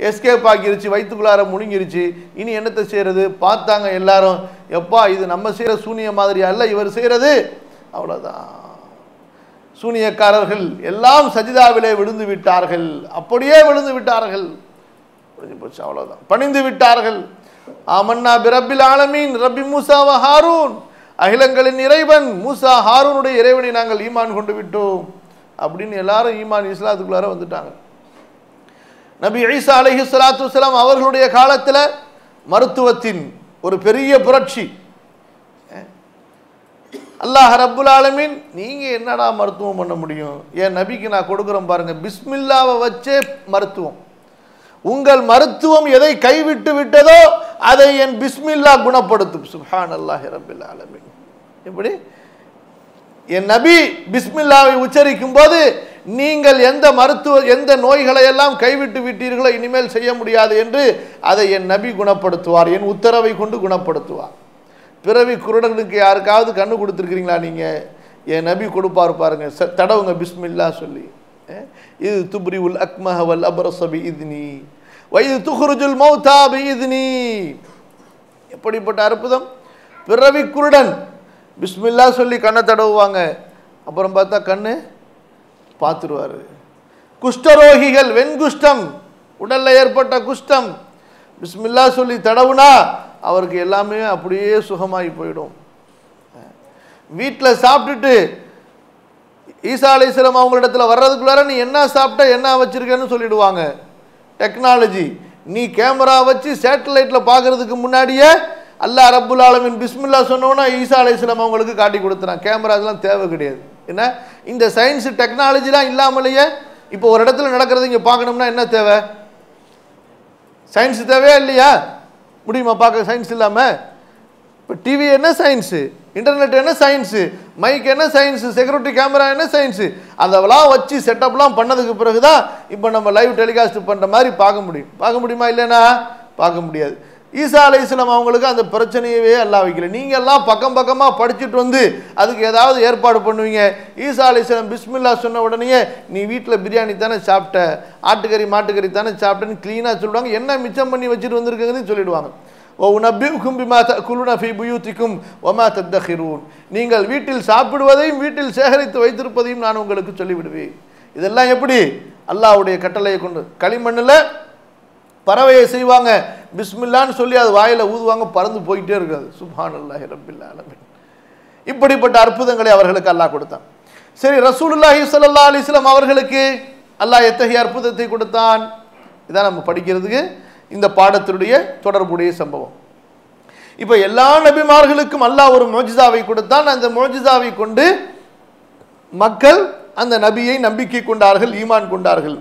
எஸ்கேப் ஆகிருச்சு, வயிற்றுக்குள்ளார முழுங்கிருச்சு. இனி என்னத்தை செய்கிறது? பார்த்தாங்க எல்லாரும், எப்பா இது நம்ம செய்கிற சூனிய மாதிரி அல்ல இவர் செய்கிறது. அவ்வளோதான். சூனியக்காரர்கள் எல்லாம் சஜிதாவிலே விழுந்து விட்டார்கள். அப்படியே விழுந்து விட்டார்கள். போச்சு, அவ்வளோதான். பணிந்து விட்டார்கள். ஆமன்னா பிரப்பில் ஆலமீன் ரப்பி மூசா வ ஹாரூன், அகிலங்களின் இறைவன் மூசா ஹாரூனுடைய இறைவனை நாங்கள் ஈமான் கொண்டு விட்டோம் அப்படின்னு எல்லாரும் ஈமான் இஸ்லாத்துக்குள்ளார வந்துட்டாங்க. நபி ஈசா அலைஹிஸ்ஸலாத்து வஸ்ஸலாம் அவர்களுடைய காலத்தில் மருத்துவத்தின் ஒரு பெரிய புரட்சி. அல்லாஹ் ரப்புல் ஆலமீன், நீங்கள் என்னடா மருத்துவம் பண்ண முடியும்? என் நபிக்கு நான் கொடுக்குறேன் பாருங்க, பிஸ்மில்லாவை வச்சே மருத்துவம். உங்கள் மருத்துவம் எதை கைவிட்டு விட்டதோ அதை என் பிஸ்மில்லா குணப்படுத்தும். சுப்ஹானல்லாஹி ரப்பில் ஆலமீன். எப்படி? என் நபி பிஸ்மில்லாவை உச்சரிக்கும் போது நீங்கள் எந்த நோய்களை எல்லாம் கைவிட்டு விட்டீர்களோ இனிமேல் செய்ய முடியாது என்று அதை என் நபி குணப்படுத்துவார். என் உத்தரவை கொண்டு குணப்படுத்துவார். பிறவி குருடனுக்கு யாருக்காவது கண்ணு கொடுத்துருக்கிறீங்களா நீங்கள்? என் நபி கொடுப்பார் பாருங்க, தடவுங்க பிஸ்மில்லா சொல்லி. இது துப்ரி உல் அக்மஹ வல் அப்ரஸ பி இத்னி வயிது துஹ்ருஜுல் மௌதா பி இத்னி. எப்படிப்பட்ட அற்புதம்! பிறவி குருடன் பிஸ்மில்லா சொல்லி கண்ணை தடவுவாங்க. அப்புறம் பார்த்தா கண்ணு பார்த்துருவார். குஷ்டரோகிகள், வெண்குஷ்டம், உடலில் ஏற்பட்ட குஷ்டம், பிஸ்மில்லா சொல்லி தடவுனா அவருக்கு எல்லாமே அப்படியே சுகமாகி போயிடும். வீட்டில் சாப்பிட்டுட்டு ஈசா அலைஹிஸ்ஸலாம் அவங்களிடத்தில் வர்றதுக்குள்ளார நீ என்ன சாப்பிட்ட என்ன வச்சுருக்கேன்னு சொல்லிடுவாங்க. டெக்னாலஜி. நீ கேமரா வச்சு சேட்டலைட்டில் பார்க்குறதுக்கு முன்னாடியே அல்லாஹ் ரப்புல் ஆலமீன் பிஸ்மில்லா சொன்னோன்னா ஈசா அலைஹிஸ்ஸலாம் அவங்களுக்கு காட்டி கொடுத்துறான். கேமராக்கெலாம் தேவை கிடையாது. என்ன இந்த சயின்ஸு டெக்னாலஜிலாம் இல்லாமலேயே இப்போ ஒரு இடத்துல நடக்கிறது இங்கே பார்க்கணும்னா என்ன தேவை? சயின்ஸு தேவையா இல்லையா? முடியுமா பார்க்க சயின்ஸ் இல்லாமல்? இப்போ டிவி என்ன சயின்ஸு, இன்டர்நெட் என்ன சயின்ஸு, மைக் என்ன சயின்ஸு, செக்யூரிட்டி கேமரா என்ன சயின்ஸு, அதெல்லாம் வச்சு செட்டப்லாம் பண்ணதுக்கு பிறகு தான் இப்போ நம்ம லைவ் டெலிகாஸ்ட் பண்ணுற மாதிரி பார்க்க முடியும். பார்க்க முடியுமா? இல்லைன்னா பார்க்க முடியாது. ஈசா அலைஹிஸ்ஸலாம் அவங்களுக்கு அந்த பிரச்சனையவே அல்லாஹ் வைக்கல. நீங்கள் எல்லாம் பக்கம் பக்கமாக படிச்சுட்டு வந்து அதுக்கு ஏதாவது ஏற்பாடு பண்ணுவீங்க. ஈசா அலைஹிஸ்ஸலாம் பிஸ்மில்லா சொன்ன உடனே நீ வீட்டில் பிரியாணி தானே சாப்பிட்ட, ஆட்டுக்கறி மாட்டுக்கறி தானே சாப்பிட்டேன்னு க்ளீனாக சொல்லுவாங்க. என்ன மிச்சம் பண்ணி வச்சுட்டு வந்திருக்குங்கன்னு சொல்லிடுவாங்க. وَأُنَبِّئُكُمْ بِمَا تَأْكُلُونَ فِي بُيُوتِكُمْ وَمَا تَدَّخِرُونَ நீங்கள் வீட்டில் சாப்பிடுவதையும் வீட்டில் சேகரித்து வைத்திருப்பதையும் நான் உங்களுக்கு சொல்லிவிடுவேன். இதெல்லாம் எப்படி? அல்லாஹ்வுடைய கட்டளையை கொண்டு. களிமண்ணில் பறவையை செய்வாங்க, பிஸ்மில்லான்னு சொல்லி அது வாயில ஊதுவாங்க, பறந்து போயிட்டே இருக்காது. சுப்ஹானல்லாஹி ரப்பில் ஆலமீன். இப்படிப்பட்ட அற்புதங்களை அவர்களுக்கு அல்லாஹ் கொடுத்தான். சரி, ரசூலுல்லாஹி ஸல்லல்லாஹு அலைஹி வஸல்லம் அவர்களுக்கு அல்லாஹ் எத்தகைய அற்புதத்தை கொடுத்தான்? இதான் நம்ம படிக்கிறதுக்கு இந்த பாடத்தினுடைய தொடர்புடைய சம்பவம். இப்போ எல்லா நபிமார்களுக்கும் அல்லாஹ் ஒரு முஜிசாவை கொடுத்தான். அந்த முஜிசாவை கொண்டு மக்கள் அந்த நபியை நம்பிக்கை கொண்டார்கள், ஈமான் கொண்டார்கள்.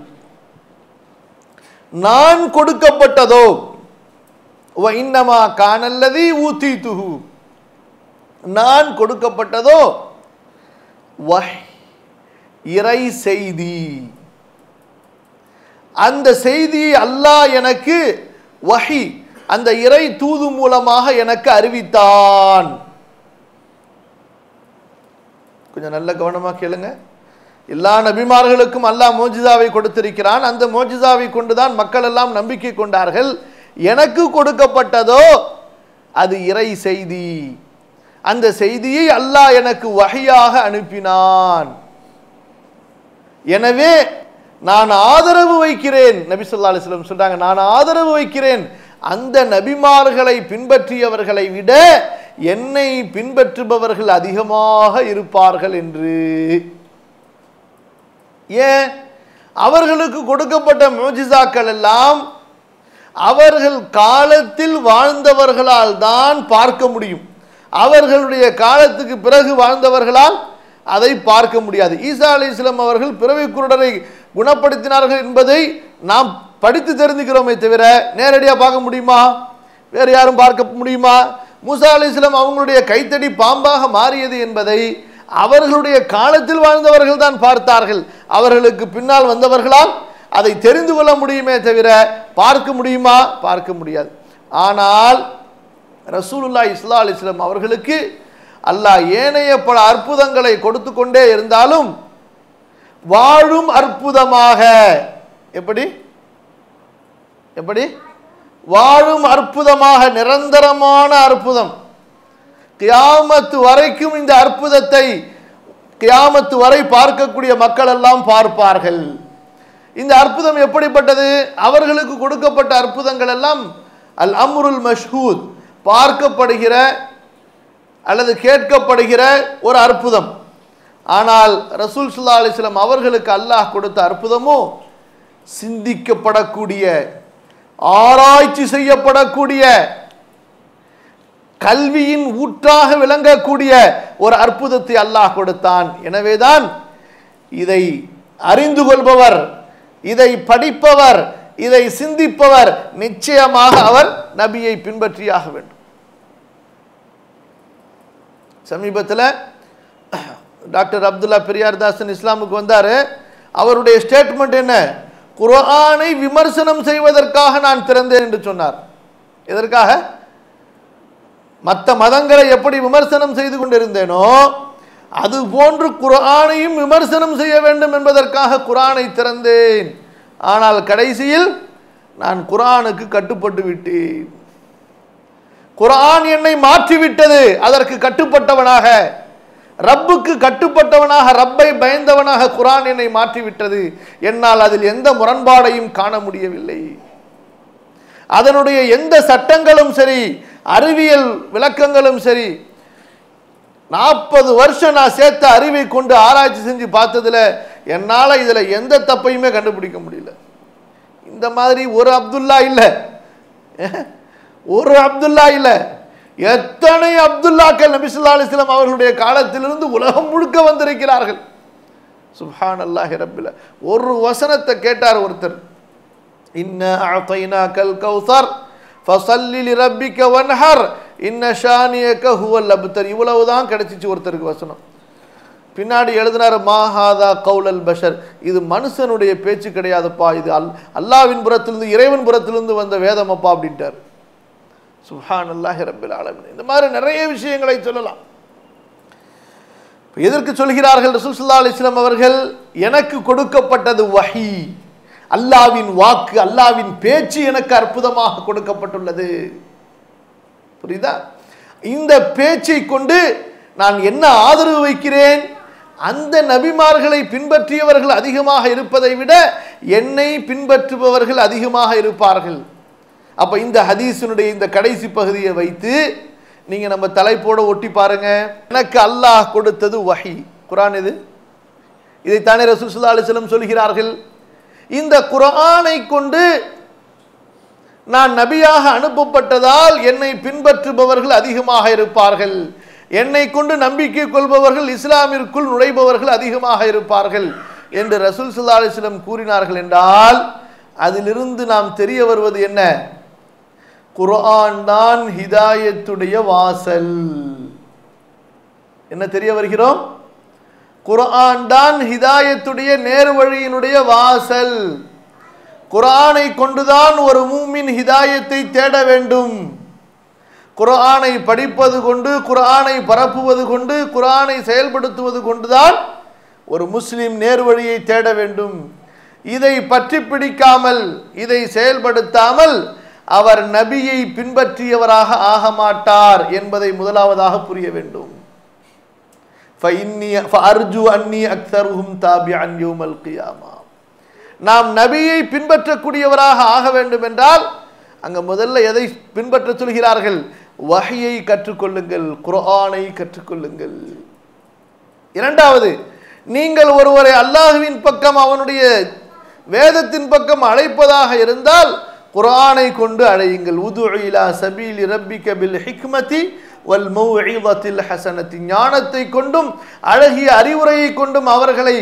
நான் கொடுக்கப்பட்டதோ வ இன்னமா கானல்லதி ஊதீதுஹு, நான் கொடுக்கப்பட்டதோ வஹ், இறை செய்தி. அந்த செய்தியை அல்லாஹ் எனக்கு வஹி, அந்த இறை தூது மூலமாக எனக்கு அறிவித்தான். கொஞ்சம் நல்ல கவனமா கேளுங்க. எல்லா நபிமார்களுக்கும் அல்லாஹ் மோஜிசாவை கொடுத்திருக்கிறான். அந்த மோஜிசாவை கொண்டுதான் மக்கள் எல்லாம் நம்பிக்கை கொண்டார்கள். எனக்கு கொடுக்கப்பட்டதோ அது இறை செய்தி. அந்த செய்தியை அல்லாஹ் எனக்கு வஹியாக அனுப்பினான். எனவே நான் ஆதரவு வைக்கிறேன். நபி ஸல்லல்லாஹு அலைஹி வஸல்லம் சொல்றாங்க, நான் ஆதரவு வைக்கிறேன் அந்த நபிமார்களை பின்பற்றியவர்களை விட என்னை பின்பற்றுபவர்கள் அதிகமாக இருப்பார்கள் என்று. ஏன்? அவர்களுக்கு கொடுக்கப்பட்ட முஜிசாக்கள் எல்லாம் அவர்கள் காலத்தில் வாழ்ந்தவர்களால் தான் பார்க்க முடியும். அவர்களுடைய காலத்துக்கு பிறகு வாழ்ந்தவர்களால் அதை பார்க்க முடியாது. ஈசா அலைஹிஸ்ஸலாம் அவர்கள் பிறவி குருடரை குணப்படுத்தினார்கள் என்பதை நாம் படித்து தெரிந்துக்கிறோமே தவிர நேரடியாக பார்க்க முடியுமா? வேறு யாரும் பார்க்க முடியுமா? மூசா அலைஹிஸ்ஸலாம் அவங்களுடைய கைத்தடி பாம்பாக மாறியது என்பதை அவர்களுடைய காலத்தில் வாழ்ந்தவர்கள் தான் பார்த்தார்கள். அவர்களுக்கு பின்னால் வந்தவர்களால் அதை தெரிந்து கொள்ள முடியுமே தவிர பார்க்க முடியுமா? பார்க்க முடியாது. ஆனால் ரசூலுல்லாஹி ஸல்லல்லாஹு அலைஹி வஸல்லம் அவர்களுக்கு அல்லாஹ் ஏனைய பல அற்புதங்களை கொடுத்து கொண்டே இருந்தாலும் வாழும் அற்புதமாக, எப்படி எப்படி வாழும் அற்புதமாக, நிரந்தரமான அற்புதம், கியாமத் வரைக்கும் இந்த அற்புதத்தை கியாமத் வரை பார்க்கக்கூடிய மக்கள் எல்லாம் பார்ப்பார்கள். இந்த அற்புதம் எப்படிப்பட்டது? அவர்களுக்கு கொடுக்கப்பட்ட அற்புதங்கள் எல்லாம் அல் அம்ருல் மஷ்ஹூத், பார்க்கப்படுகிற அல்லது கேட்கப்படுகிற ஒரு அற்புதம். ஆனால் ரசூல் ஸல்லல்லாஹு அலைஹி வஸல்லம் அவர்களுக்கு அல்லாஹ் கொடுத்த அற்புதமோ சிந்திக்கப்படக்கூடிய, ஆராய்ச்சி செய்யப்படக்கூடிய, கல்வியின் ஊற்றாக விளங்கக்கூடிய ஒரு அற்புதத்தை அல்லாஹ் கொடுத்தான். எனவேதான் இதை அறிந்து கொள்பவர், இதை படிப்பவர், இதை சிந்திப்பவர் நிச்சயமாக அவர் நபியை பின்பற்றியாக வேண்டும். சமீபத்தில் டாக்டர் அப்துல்லா பெரியார் தாசன் இஸ்லாமுக்கு வந்தார். அவருடைய ஸ்டேட்மெண்ட் என்ன? குர்ஆனை விமர்சனம் செய்வதற்காக நான் பிறந்தேன் என்று சொன்னார். எதற்காக? மற்ற மதங்களை எப்படி விமர்சனம் செய்து கொண்டிருந்தேனோ அது போன்று குர்ஆனையும் விமர்சனம் செய்ய வேண்டும் என்பதற்காக குர்ஆனை திறந்தேன். ஆனால் கடைசியில் நான் குர்ஆனுக்கு கட்டுப்பட்டு விட்டேன். குர்ஆன் என்னை மாற்றிவிட்டது. அதற்கு கட்டுப்பட்டவனாக, ரப்புக்கு கட்டுப்பட்டவனாக, ரப்பை பயந்தவனாக குர்ஆன் என்னை மாற்றிவிட்டது. என்னால் அதில் எந்த முரண்பாடையும் காண முடியவில்லை. அதனுடைய எந்த சட்டங்களும் சரி, அறிவியல் விளக்கங்களும் சரி, 40 வருஷம் நான் சேர்த்த அறிவை கொண்டு ஆராய்ச்சி செஞ்சு பார்த்ததுல என்னால் இதில் எந்த தப்பையுமே கண்டுபிடிக்க முடியல. இந்த மாதிரி ஒரு அப்துல்லா இல்லை, ஒரு அப்துல்லா இல்லை, எத்தனை அப்துல்லாக்கள் நபி ஸல்லல்லாஹு அலைஹி வஸல்லம் அவர்களுடைய காலத்திலிருந்து உலகம் முழுக்க வந்திருக்கிறார்கள். சுப்ஹானல்லாஹி ரப்பில். ஒரு வசனத்தை கேட்டார் ஒருத்தர், இன்னா அஅதைனாக்கல் கௌஸர் ஃபஸல்லி லிரப்பிக வன்ஹர் இன்ன ஷானியக ஹுவல் அப்தர். இவ்வளவுதான் கிடைச்சிச்சு ஒருத்தருக்கு வசனம். பின்னாடி எழுதினார், மாஹாதா கௌலல் பஷர், இது மனுஷனுடைய பேச்சு கிடையாதுப்பா, இது அல்லாஹ்வின் புறத்திலிருந்து, இறைவன் புறத்திலிருந்து வந்த வேதமப்பா அப்படின்ட்டார். சுப்ஹானல்லாஹி ரப்பில் ஆலமீன். இந்த மாதிரி நிறைய விஷயங்களை சொல்லலாம். எதற்கு சொல்கிறார்கள்? ரசூல் ஸல்லல்லாஹு அலைஹி வஸல்லம் அவர்கள், எனக்கு கொடுக்கப்பட்டது வஹி, அல்லாஹ்வின் வாக்கு, அல்லாஹ்வின் பேச்சு எனக்கு அற்புதமாக கொடுக்கப்பட்டுள்ளது. புரியுதா? இந்த பேச்சை கொண்டு நான் என்ன ஆதரவு வைக்கிறேன்? அந்த நபிமார்களை பின்பற்றியவர்கள் அதிகமாக இருப்பதை விட என்னை பின்பற்றுபவர்கள் அதிகமாக இருப்பார்கள். அப்ப இந்த ஹதீஸினுடைய இந்த கடைசி பகுதியை வைத்து நீங்க நம்ம தலைப்போட ஒட்டி பாருங்க. எனக்கு அல்லாஹ் கொடுத்தது வஹி, குர்ஆன். இதைத்தானே ரசூல் ஸல்லல்லாஹு அலைஹி வஸல்லம் சொல்கிறார்கள். இந்த குர்ஆனை கொண்டு நான் நபியாக அனுப்பப்பட்டதால் என்னை பின்பற்றுபவர்கள் அதிகமாக இருப்பார்கள், என்னை கொண்டு நம்பிக்கை கொள்பவர்கள் இஸ்லாமிற்குள் நுழைபவர்கள் அதிகமாக இருப்பார்கள் என்று ரசூல் ஸல்லல்லாஹு அலைஹி வஸல்லம் கூறினார்கள் என்றால் அதிலிருந்து நாம் தெரிய வருவது என்ன? குர்ஆன் தான் ஹிதாயத்துடைய வாசல். என்ன தெரிய வருகிறோம்? குர்ஆன் தான் ஹிதாயத்துடைய நேர்வழியினுடைய வாசல். குர்ஆனை கொண்டுதான் ஒரு மூமின் ஹிதாயத்தை தேட வேண்டும். குர்ஆனை படிப்பது கொண்டு, குர்ஆனை பரப்புவது கொண்டு, குர்ஆனை செயல்படுத்துவது கொண்டுதான் ஒரு முஸ்லிம் நேர்வழியை தேட வேண்டும். இதை பற்றி பிடிக்காமல், இதை செயல்படுத்தாமல் அவர் நபியை பின்பற்றியவராக ஆக மாட்டார் என்பதை முதலாவதாக புரிய வேண்டும். நாம் நபியை பின்பற்றக்கூடியவராக ஆக வேண்டும் என்றால் அங்க முதல்ல எதை பின்பற்ற சொல்கிறார்கள்? வஹியை கற்றுக்கொள்ளுங்கள், குர்ஆனை கற்றுக்கொள்ளுங்கள். இரண்டாவது, நீங்கள் ஒருவரை அல்லாஹ்வின் பக்கம், அவனுடைய வேதத்தின் பக்கம் அழைப்பதாக இருந்தால் குர்ஆனை கொண்டு அழையுங்கள். உது இலா சபீலி ரப்பிக பில் ஹிக்மதி வல் மௌஇதத்தில் ஹஸனத்தி. ஞானத்தை கொண்டும் அழகிய அறிவுரையை கொண்டும் அவர்களை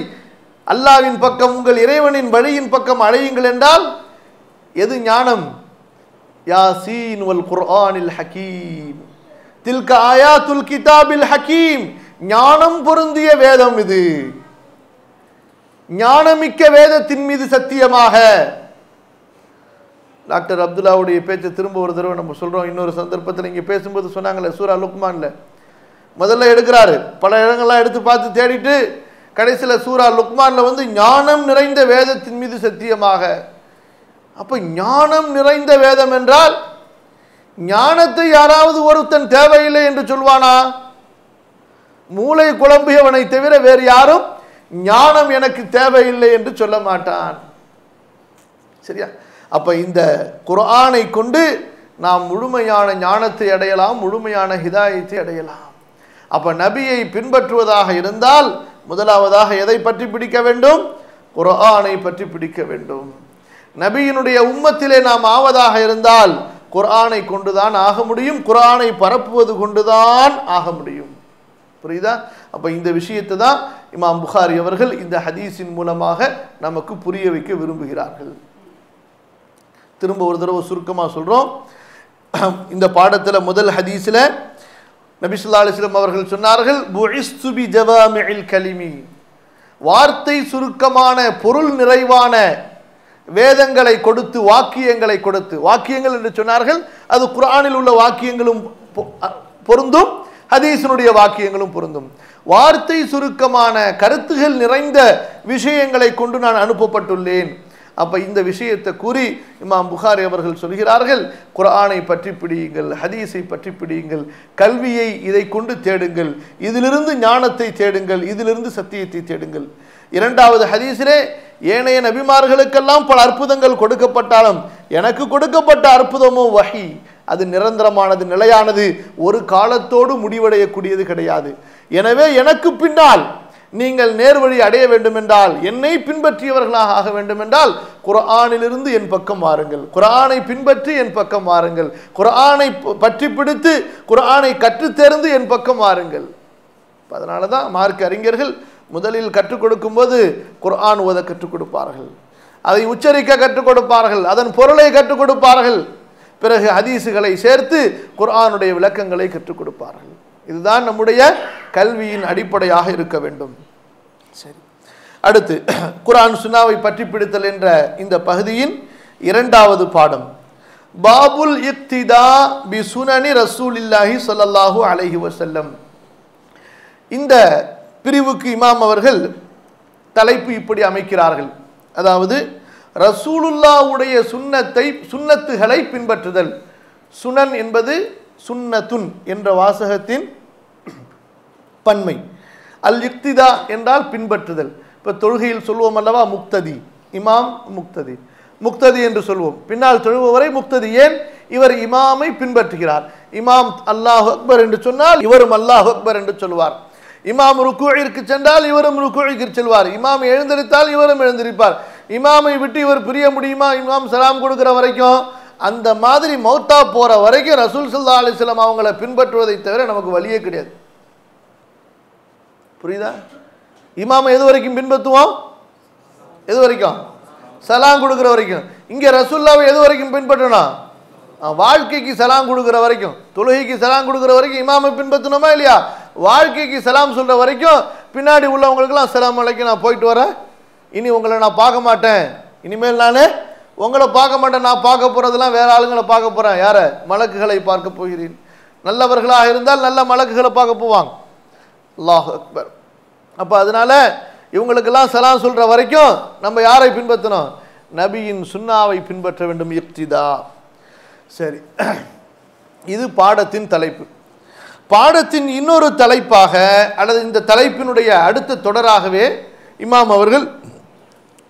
அல்லாஹ்வின் பக்கம், உங்கள் இறைவனின் வழியின் பக்கம் அழையுங்கள் என்றால் எது ஞானம்? யாசீன் வல் குர்ஆனில் ஹகீம் தில்க ஆயாத்துல் கிதாபில் ஹகீம். ஞானம் பொருந்திய வேதம் இது. ஞானமிக்க வேதத்தின் மீது சத்தியமாக. டாக்டர் அப்துல்லாவுடைய பேச்சை திரும்ப ஒரு தடவை நம்ம சொல்றோம். இன்னொரு சந்தர்ப்பத்தில் இங்கே பேசும்போது சொன்னாங்களே, சூரா லுக்மான்ல முதல்ல எடுக்கிறாரு, பல இடங்கள்லாம் எடுத்து பார்த்து தேடிட்டு கடைசியில் சூரா லுக்மான்ல ஞானம் நிறைந்த வேதத்தின் மீது சத்தியமாக. அப்ப ஞானம் நிறைந்த வேதம் என்றால் ஞானத்தை யாராவது ஒருத்தன் தேவையில்லை என்று சொல்வானா? மூளை குழம்பியவனை தவிர வேறு யாரும் ஞானம் எனக்கு தேவையில்லை என்று சொல்ல மாட்டான். சரியா? அப்ப இந்த குர்ஆனை கொண்டு நாம் முழுமையான ஞானத்தை அடையலாம், முழுமையான ஹிதாயத்தை அடையலாம். அப்ப நபியை பின்பற்றுவதாக இருந்தால் முதலாவதாக எதை பற்றி பிடிக்க வேண்டும்? குர்ஆனை பற்றி பிடிக்க வேண்டும். நபியினுடைய உம்மத்திலே நாம் ஆவதாக இருந்தால் குர்ஆனை கொண்டுதான் ஆக முடியும், குர்ஆனை பரப்புவது கொண்டுதான் ஆக முடியும். புரியுதா? அப்ப இந்த விஷயத்தை தான் இமாம் புகாரி அவர்கள் இந்த ஹதீஸின் மூலமாக நமக்கு புரிய வைக்க விரும்புகிறார்கள். திரும்ப ஒரு தடவை சுருக்கமாக சொல்றோம். இந்த பாடத்தில் முதல் ஹதீஸில் நபி ஸல்லல்லாஹு அலைஹி வஸல்லம் அவர்கள் சொன்னார்கள், புஇஸ்து பி ஜவாமிஇல் கலிமி. வார்த்தை சுருக்கமான, பொருள் நிறைவான வேதங்களை கொடுத்து, வாக்கியங்களை கொடுத்து. வாக்கியங்கள் என்று சொன்னார்கள், அது குர்ஆனில் உள்ள வாக்கியங்களும் பொருந்தும், ஹதீஸினுடைய வாக்கியங்களும் பொருந்தும். வார்த்தை சுருக்கமான, கருத்துகள் நிறைந்த விஷயங்களை கொண்டு நான் அனுப்பப்பட்டுள்ளேன். அப்ப இந்த விஷயத்தை கூறி இமாம் புகாரி அவர்கள் சொல்கிறார்கள், குர்ஆனை பற்றி பிடியுங்கள், ஹதீஸை பற்றி பிடியுங்கள், கல்வியை இதை கொண்டு தேடுங்கள், இதிலிருந்து ஞானத்தை தேடுங்கள், இதிலிருந்து சத்தியத்தை தேடுங்கள். இரண்டாவது ஹதீஸிலே ஏனைய நபிமார்களுக்கெல்லாம் பல அற்புதங்கள் கொடுக்கப்பட்டாலும் எனக்கு கொடுக்கப்பட்ட அற்புதமோ வஹி, அது நிரந்தரமானது, நிலையானது, ஒரு காலத்தோடு முடிவடையக்கூடியது கிடையாது. எனவே எனக்கு பின்னால் நீங்கள் நேர்வழி அடைய வேண்டும் என்றால், என்னை பின்பற்றியவர்களாக ஆக வேண்டும் என்றால் குர்ஆனிலிருந்து என் பக்கம் வாருங்கள், குர்ஆனை பின்பற்றி என் பக்கம் வாருங்கள், குர்ஆனை பற்றி பிடித்து குர்ஆனை கற்றுத் தேர்ந்து என் பக்கம் வாருங்கள். அதனால தான் மார்க்க அறிஞர்கள் முதலில் கற்றுக் கொடுக்கும் போது குர்ஆன் ஓத கற்றுக் கொடுப்பார்கள், அதை உச்சரிக்க கற்றுக் கொடுப்பார்கள், அதன் பொருளை கற்றுக் கொடுப்பார்கள், பிறகு ஹதீஸுகளை சேர்த்து குர்ஆனுடைய விளக்கங்களை கற்றுக் கொடுப்பார்கள். இதுதான் நம்முடைய கல்வியின் அடிப்படையாக இருக்க வேண்டும். சரி, அடுத்து குர்ஆன் சுன்னாவை பற்றி பிடித்தல் என்ற இந்த பகுதியின் இரண்டாவது பாடம், பாபுல் இக்திதா பி சுனனி ரசூலில்லாஹி ஸல்லல்லாஹு அலைஹி வஸல்லம். இந்த பிரிவுக்கு இமாம் அவர்கள் தலைப்பு இப்படி அமைக்கிறார்கள், அதாவது ரசூலுல்லாஹ்வுடைய சுன்னத்துகளை பின்பற்றுதல். சுனன் என்பது சுன்னத்துன் என்ற வாசகத்தின் பன்மை. அல் இக்திதா என்றால் பின்பற்றுதல். இப்போ தொழுகையில் சொல்வோம் அல்லவா, முக்ததி, இமாம் முக்ததி, முக்ததி என்று சொல்வோம். பின்னால் தொழுபவரை முக்ததி. ஏன்? இவர் இமாமை பின்பற்றுகிறார். இமாம் அல்லாஹ் அக்பர் என்று சொன்னால் இவரும் அல்லாஹ் அக்பர் என்று சொல்வார். இமாம் ருக்குஇற்கு சென்றால் இவரும் ருக்குஇற்கு செல்வார். இமாம் எழுந்திருத்தால் இவரும் எழுந்திருப்பார். இமாமை விட்டு இவர் பிரிய முடியுமா? இமாம் சலாம் கொடுக்கிற வரைக்கும், அந்த மாதிரி மௌத்தா போற வரைக்கும் ரசூல் ஸல்லல்லாஹு அலைஹி வஸல்லம் அவங்கள பின்பற்றுவதை தவிர நமக்கு வழியே கிடையாது. புரியுதா? இமாமை எது வரைக்கும் பின்பற்றுவோம்? எது வரைக்கும்? சலாம் கொடுக்கிற வரைக்கும். இங்கே ரசூலுல்லாவை எது வரைக்கும் பின்பற்றணும்? வாழ்க்கைக்கு சலாம் கொடுக்கிற வரைக்கும், தொழுகைக்கு சலாம் கொடுக்கிற வரைக்கும் இமாமை பின்பற்றணுமா இல்லையா? வாழ்க்கைக்கு சலாம் சொல்ற வரைக்கும் பின்னாடி உள்ளவங்களுக்கெல்லாம் சலாம் அலைக்கும், நான் போயிட்டு வரேன், இனி உங்களை நான் பார்க்க மாட்டேன், இனிமேல் நான் உங்களை பார்க்க மாட்டேன், நான் பார்க்க போறதெல்லாம் வேற ஆளுங்களை பார்க்க போறேன். யார? மலக்குகளை பார்க்க போகிறேன். நல்லவர்களாக இருந்தால் நல்ல மலக்குகளை பார்க்க போவாங்க. அல்லாஹ் அக்பர். அப்ப அதனால இவங்களுக்கெல்லாம் சலாம் சொல்ற வரைக்கும் நம்ம யாரை பின்பற்றணும்? நபியின் சுன்னாவை பின்பற்ற வேண்டும். இக்திதா. சரி, இது பாடத்தின் தலைப்பு. பாடத்தின் இன்னொரு தலைப்பாக அல்லது இந்த தலைப்பினுடைய அடுத்த தொடராகவே இமாம் அவர்கள்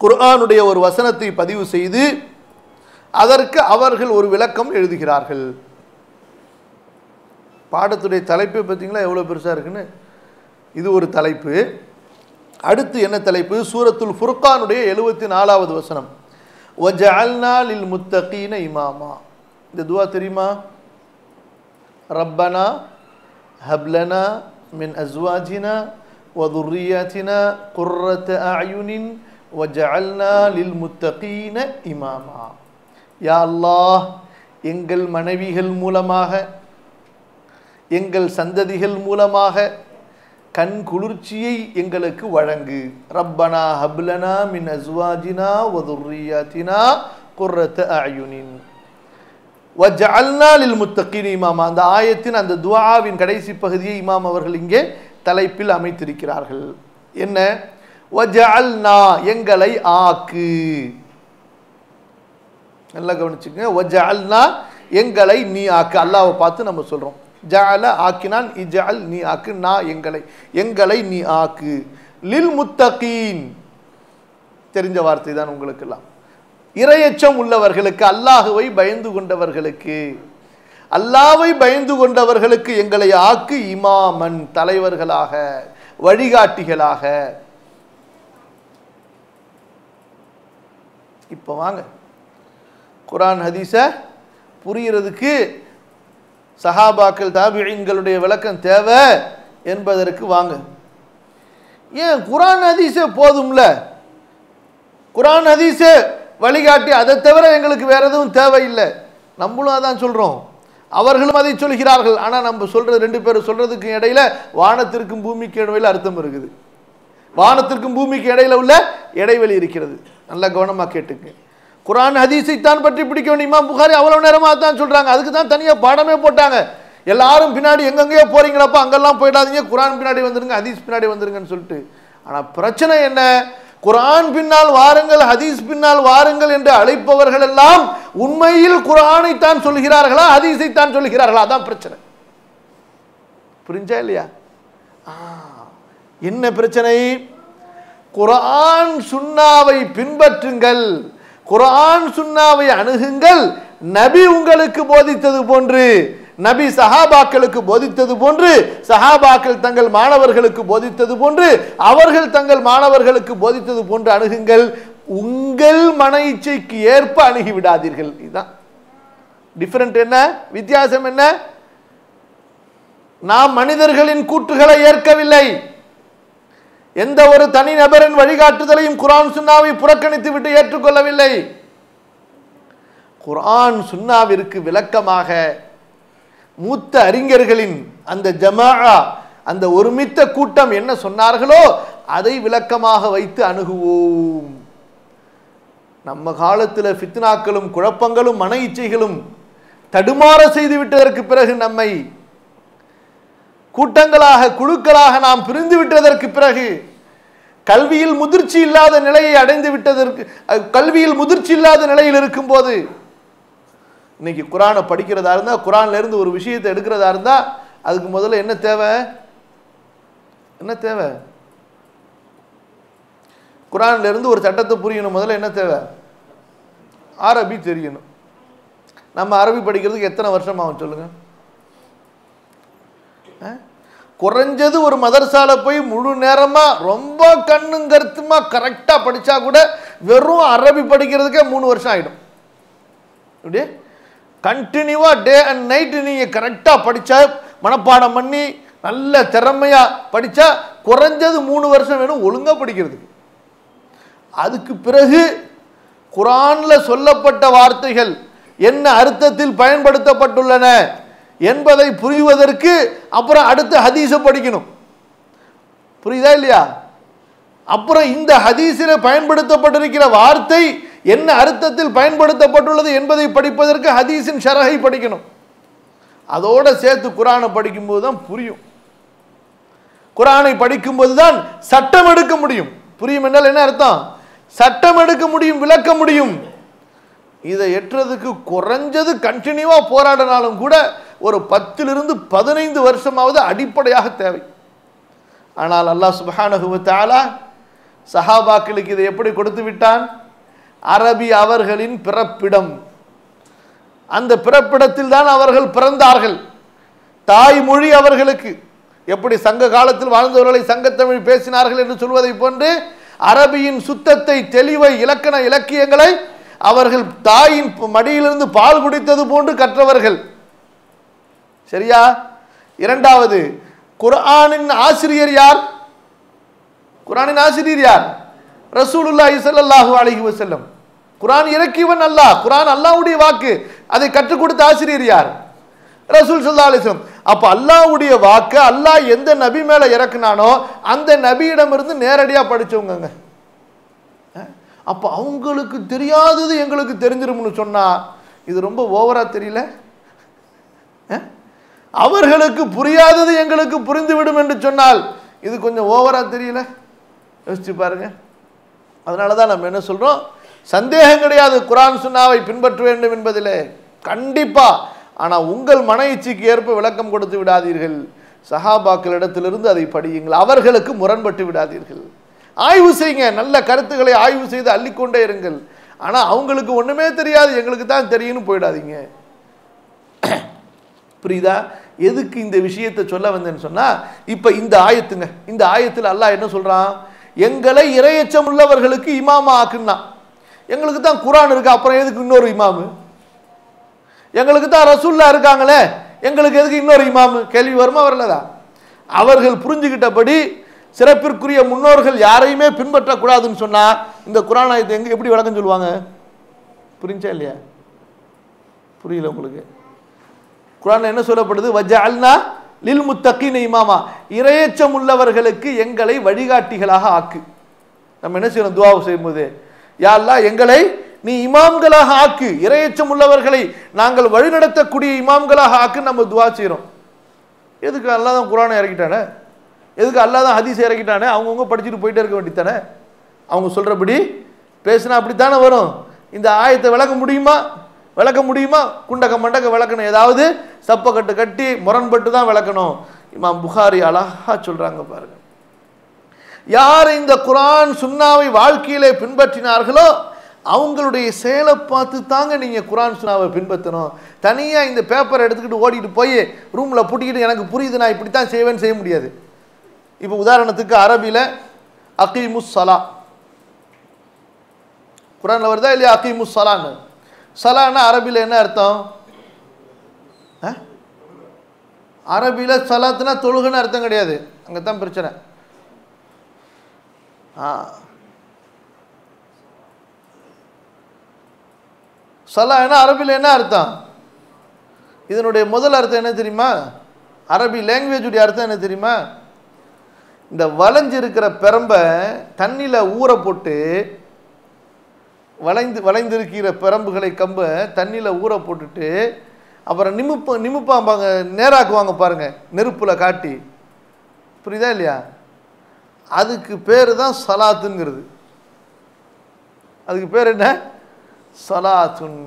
குர்ஆனுடைய ஒரு வசனத்தை பதிவு செய்து அதற்கு அவர்கள் ஒரு விளக்கம் எழுதுகிறார்கள். பாடத்துடைய தலைப்பை பார்த்தீங்களா எவ்வளோ பெருசாக இருக்குன்னு. இது ஒரு தலைப்பு. அடுத்து என்ன தலைப்பு? சூரத்துல் ஃபுர்கானுடைய 74வது வசனம். வஜஅல்னா லில் முத்தகீன இமாமா. இந்த துஆ தெரியுமா? ரப்பனா ஹப்லனா மின் அஸ்வாஜினா வதுர்ரியாத்தினா குர்ரத அயுனின் வஜஅல்னா லில் முத்தகீன இமாமா. யா அல்லாஹ், எங்கள் மனைவிகள் மூலமாக, எங்கள் சந்ததிகள் மூலமாக கண் குளிர்ச்சியை எங்களுக்கு வழங்கு. ரப்பனா ஹப்லனா மின் அஸ்வாஜினா வதுர்ரியாத்தினா குர்ரத அயுனின் வஜஅல்னா லில் முத்தகீன இமாமா. அந்த ஆயத்தின் அந்த துஆவின் கடைசி பகுதியை இமாம் அவர்கள் இங்கே தலைப்பில் அமைத்திருக்கிறார்கள். என்ன? வஜஅல்னா, எங்களை ஆக்கு. நல்லா கவனிச்சுங்க. வஜஅல்னா, எங்களை நீ ஆக்கு. அல்லாஹ்வை பார்த்து நம்ம சொல்றோம். ஜஅல ஆக்கினான், இஜஅல் நீ ஆக்கு, நா எங்களை, எங்களை நீ ஆக்கு. லில் முத்தகீன், தெரிஞ்ச வார்த்தை தான் உங்களுக்கெல்லாம். இறையச்சம் உள்ளவர்களுக்கு, அல்லாஹ்வை பயந்து கொண்டவர்களுக்கு, அல்லாஹ்வை பயந்து கொண்டவர்களுக்கு எங்களை ஆக்கு. இமாமன், தலைவர்களாக, வழிகாட்டிகளாக. இப்போ வாங்க, குர்ஆன் ஹதீஸ புரியறதுக்கு சஹாபாக்கள் தாபிஈன்களுடைய விளக்கம் தேவை என்பதற்கு வாங்க. ஏன் குர்ஆன் ஹதீஸே போதும்ல? குர்ஆன் ஹதீஸே வழிகாட்டி, அதை தவிர எங்களுக்கு வேற எதுவும் தேவையில்லை. நம்மளும் அதான் சொல்றோம், அவர்களும் அதை சொல்கிறார்கள். ஆனா நம்ம சொல்றது, ரெண்டு பேரும் சொல்றதுக்கு இடையில வானத்திற்கும் பூமிக்கு இடையில அர்த்தம் இருக்குது. வானத்திற்கும் பூமிக்கு இடையில உள்ள இடைவெளி இருக்கிறது. நல்லா கவனமா கேட்டுங்க. குர்ஆன் ஹதீஸை தான் பற்றி பிடிக்க வேண்டும். இமாம் புகாரி அவ்வளவு நேரமா தான் சொல்றாங்க. அதுக்கு தான் தனியா பாடமே போட்டாங்க. எல்லாரும் பின்னாடி எங்கெங்கயோ போறீங்களப்பா, அங்கெல்லாம் போயிடாதீங்க, குர்ஆன் பின்னாடி வந்துருங்க, ஹதீஸ் பின்னாடி வந்துருங்கன்னு சொல்லிட்டு. ஆனா பிரச்சனை என்ன? குர்ஆன் பின்னால் வாருங்கள், ஹதீஸ் பின்னால் வாருங்கள் என்று அழைப்பவர்கள் எல்லாம் உண்மையில் குர்ஆனை தான் சொல்கிறார்களா, ஹதீஸை தான் சொல்கிறார்களா? அதான் பிரச்சனை. புரிஞ்சா இல்லையா? என்ன பிரச்சனை? குர்ஆன் சுன்னாவை பின்பற்றுங்கள், குர்ஆன் சுன்னாவை அணுகுங்கள். நபி உங்களுக்கு போதித்தது போன்று, நபி சஹாபாக்களுக்கு போதித்தது போன்று, சஹாபாக்கள் தங்கள் மாணவர்களுக்கு போதித்தது போன்று, அவர்கள் தங்கள் மாணவர்களுக்கு போதித்தது போன்று அணுகுங்கள். உங்கள் மன இச்சைக்கு ஏற்ப அணுகி விடாதீர்கள். இதுதான் டிஃபரண்ட். என்ன வித்தியாசம்? என்ன? நாம் மனிதர்களின் கூற்றுகளை ஏற்கவில்லை. எந்த ஒரு தனி நபரின் வழிகாட்டுதலையும் குர்ஆன் சுன்னாவை புறக்கணித்து விட்டு ஏற்றுக்கொள்ளவில்லை. குர்ஆன் சுன்னாவிற்கு விளக்கமாக மூத்த அறிஞர்களின் அந்த ஜமாஅ, அந்த ஒருமித்த கூட்டம் என்ன சொன்னார்களோ அதை விளக்கமாக வைத்து அணுகுவோம். நம்ம காலத்தில் ஃபித்னாக்களும் குழப்பங்களும் மன இச்சைகளும் தடுமாற செய்து விட்டதற்கு பிறகு, நம்மை கூட்டங்களாக குழுக்களாக நாம் பிரிந்து விட்டதற்கு பிறகு, கல்வியில் முதிர்ச்சி இல்லாத நிலையை அடைந்து விட்டதற்கு, கல்வியில் முதிர்ச்சி இல்லாத நிலையில் இருக்கும் போது, இன்னைக்கு குரானை படிக்கிறதா இருந்தால், குரான்ல இருந்து ஒரு விஷயத்தை எடுக்கிறதா இருந்தால் அதுக்கு முதல்ல என்ன தேவை? என்ன தேவை? குரான்ல இருந்து ஒரு சட்டத்தை புரியணும், முதல்ல என்ன தேவை? அரபி தெரியணும். நம்ம அரபி படிக்கிறதுக்கு எத்தனை வருஷம் ஆகும் சொல்லுங்க? குறைஞ்சது ஒரு மதரசால போய் முழு நேரமா ரொம்ப கண்ணும் கருத்துமா கரெக்டா படிச்சா கூட வெறும் அரபி படிக்கிறதுக்கே 3 வருஷம் ஆயிடும். இப்படி கண்டினியூவா டே அண்ட் நைட் நீங்க கரெக்டா படிச்சா, மனப்பாடம் பண்ணி நல்ல திறமையா படிச்சா குறைஞ்சது 3 வருஷம் வேணும் ஒழுங்கா படிக்கிறதுக்கு. அதுக்கு பிறகு குரான்ல சொல்லப்பட்ட வார்த்தைகள் என்ன அர்த்தத்தில் பயன்படுத்தப்பட்டுள்ளன என்பதை புரிவதற்கு அப்புறம் அடுத்த ஹதீஸை படிக்கணும். புரியுதா இல்லையா? அப்புறம் இந்த ஹதீஸில் பயன்படுத்தப்பட்டிருக்கிற வார்த்தை என்ன அர்த்தத்தில் பயன்படுத்தப்பட்டுள்ளது என்பதை படிப்பதற்கு ஹதீஸின் ஷரஹை படிக்கணும். அதோட சேர்த்து குரானை படிக்கும்போது தான் புரியும். குரானை படிக்கும்போது தான் சட்டம் எடுக்க முடியும். புரியும் என்றால் என்ன அர்த்தம்? சட்டம் எடுக்க முடியும், விளக்க முடியும். இதை எட்டுறதுக்கு குறைஞ்சது கண்டினியூவா போராடினாலும் கூட ஒரு 10 to 15 வருஷமாவது அடிப்படையாக தேவை. ஆனால் அல்லாஹ் சுப்ஹானஹு வ தஆலா சஹாபாக்களுக்கு இதை எப்படி கொடுத்து விட்டான்? அரபி அவர்களின் பிறப்பிடம். அந்த பிறப்பிடத்தில் தான் அவர்கள் பிறந்தார்கள். தாய்மொழி அவர்களுக்கு எப்படி சங்க காலத்தில் வாழ்ந்தவர்களை சங்கத்தமிழ் பேசினார்கள் என்று சொல்வதை போன்று அரபியின் சுத்தத்தை, தெளிவை, இலக்கண இலக்கியங்களை அவர்கள் தாயின் மடியிலிருந்து பால் குடித்தது போன்று கற்றவர்கள். சரியா? இரண்டாவது, குர்ஆனின் ஆசிரியர் யார்? குர்ஆனின் ஆசிரியர் யார்? ரசூலுல்லாஹி ஸல்லல்லாஹு அலைஹி வஸல்லம். குர்ஆன் இறக்கியவன் அல்லாஹ். குர்ஆன் அல்லாஹ்வுடைய வாக்கு. அதை கற்றுக் கொடுத்த ஆசிரியர் யார்? ரசூல் ஸல்லல்லாஹு அலைஹி வஸல்லம். அப்ப அல்லாஹ்வுடைய வாக்கு அல்லாஹ் எந்த நபி மேல இறக்குனானோ அந்த நபியிடமிருந்து நேரடியா படிச்சவங்க. அப்ப அவங்களுக்கு தெரியாதது எங்களுக்கு தெரிஞ்சிரும்னு சொன்னா இது ரொம்ப ஓவரா தெரியல? அவர்களுக்கு புரியாதது எங்களுக்கு புரிந்துவிடும் என்று சொன்னால் இது கொஞ்சம் ஓவரா தெரியல? யோசிச்சு பாருங்க. அதனாலதான் நம்ம என்ன சொல்றோம்? சந்தேகம் கிடையாது குர்ஆன் சுன்னாவை பின்பற்ற வேண்டும் என்பதிலே, கண்டிப்பா. ஆனா உங்கள் மன இச்சைக்கு ஏற்ப விளக்கம் கொடுத்து விடாதீர்கள். சஹாபாக்களிடத்திலிருந்து அதை படியுங்கள். அவர்களுக்கு முரண்பட்டு விடாதீர்கள். ஆய்வு செய்யுங்க, நல்ல கருத்துக்களை ஆய்வு செய்து அள்ளிக்கொண்டே இருங்கள். ஆனா அவங்களுக்கு ஒண்ணுமே தெரியாது, எங்களுக்கு தான் தெரியும்னு போயிடாதீங்க. புரியுதா? எதுக்கு இந்த விஷயத்தை சொல்ல வந்தேன்னு சொன்னா, இப்ப இந்த ஆயத்துங்க, இந்த ஆயத்தில் அல்லாஹ் என்ன சொல்றான்? எங்களை இறையச்சம் உள்ளவர்களுக்கு இமாமா ஆக்குன்னா. எங்களுக்கு தான் குர்ஆன் இருக்கு, அப்புறம் எதுக்கு இன்னொரு இமாமு? எங்களுக்கு தான் ரசூல்லா இருக்காங்களே, எங்களுக்கு எதுக்கு இன்னொரு இமாமு? கேள்வி வருமா வரலதா? அவர்கள் புரிஞ்சுக்கிட்டபடி சிறப்பிற்குரிய முன்னோர்கள் யாரையுமே பின்பற்றக்கூடாதுன்னு சொன்னா இந்த குர்ஆன் ஆயத்தை எங்க எப்படி விளக்கம் சொல்லுவாங்க? புரிஞ்சா இல்லையா? புரியல உங்களுக்கு? குர்ஆன்ல என்ன சொல்லப்படுது? வஜஅல்னா லில் முத்தகீன இமாமா. இறையச்சம் உள்ளவர்களுக்கு எங்களை வழிகாட்டிகளாக ஆக்கு. நம்ம என்ன செய்யணும் துஆ செய்யும்போது? யா அல்லாஹ் எங்களை நீ இமாம்களாக ஆக்கு, இறையச்சம் உள்ளவர்களை நாங்கள் வழிநடத்தக்கூடிய இமாம்களாக ஆக்கு நம்ம துஆ செய்றோம். எதுக்கு? அல்லாஹ் தான் குர்ஆனை இறக்கிட்டானே, எதுக்கு அல்லாஹ் தான் ஹதீஸ் இறக்கிட்டானே, அவங்கவுங்க படிச்சுட்டு போயிட்டே இருக்க வேண்டியதானே? அவங்க சொல்றபடி பேசினா அப்படித்தானே வரும். இந்த ஆயத்தை விளக்க முடியுமா? விளக்க முடியுமா? குண்டக்க மண்டக்க விளக்கணும், ஏதாவது சப்ப கட்டு கட்டி முரண்பட்டு தான் விளக்கணும். இமாம் புகாரி அழகா சொல்றாங்க பாருங்க. யார் இந்த குர்ஆன் சுன்னாவை வாழ்க்கையிலே பின்பற்றினார்களோ அவங்களுடைய செயலை பார்த்து தாங்க நீங்க குர்ஆன் சுன்னாவை பின்பற்றணும். தனியா இந்த பேப்பரை எடுத்துக்கிட்டு ஓடிட்டு போய் ரூம்ல பூட்டிக்கிட்டு எனக்கு புரியுது நான் இப்படித்தான் செய்வேன்னு செய்ய முடியாது. இப்போ உதாரணத்துக்கு அரபில அகீமுஸ் ஸலா, குர்ஆன்ல வருதா இல்லையா? அகீமுஸ் ஸலான்னு. ஸலான்னா அரபில என்ன அர்த்தம்? அரபில ஸலாத்னா தொழுகைன்னு அர்த்தம் கிடையாது. அங்கதான் பிரச்சனை. ஸலான்னா அரபில என்ன அர்த்தம்? இதனுடைய முதல் அர்த்தம் என்ன தெரியுமா? அரபி லாங்குவேஜுடைய அர்த்தம் என்ன தெரியுமா? இந்த வளைஞ்சிருக்கிற பெரம்பை தண்ணியில் ஊற போட்டு, வளைந்திருக்கிற பெரம்புகளை கம்பை தண்ணியில் ஊற போட்டுட்டு அப்புறம் நிமிப்பாம்பாங்க, நேராக்குவாங்க பாருங்க நெருப்பில் காட்டி. புரியுதா இல்லையா? அதுக்கு பேர் தான் ஸலாத்துங்கிறது. அதுக்கு பேர் என்ன? ஸலாத்துன்.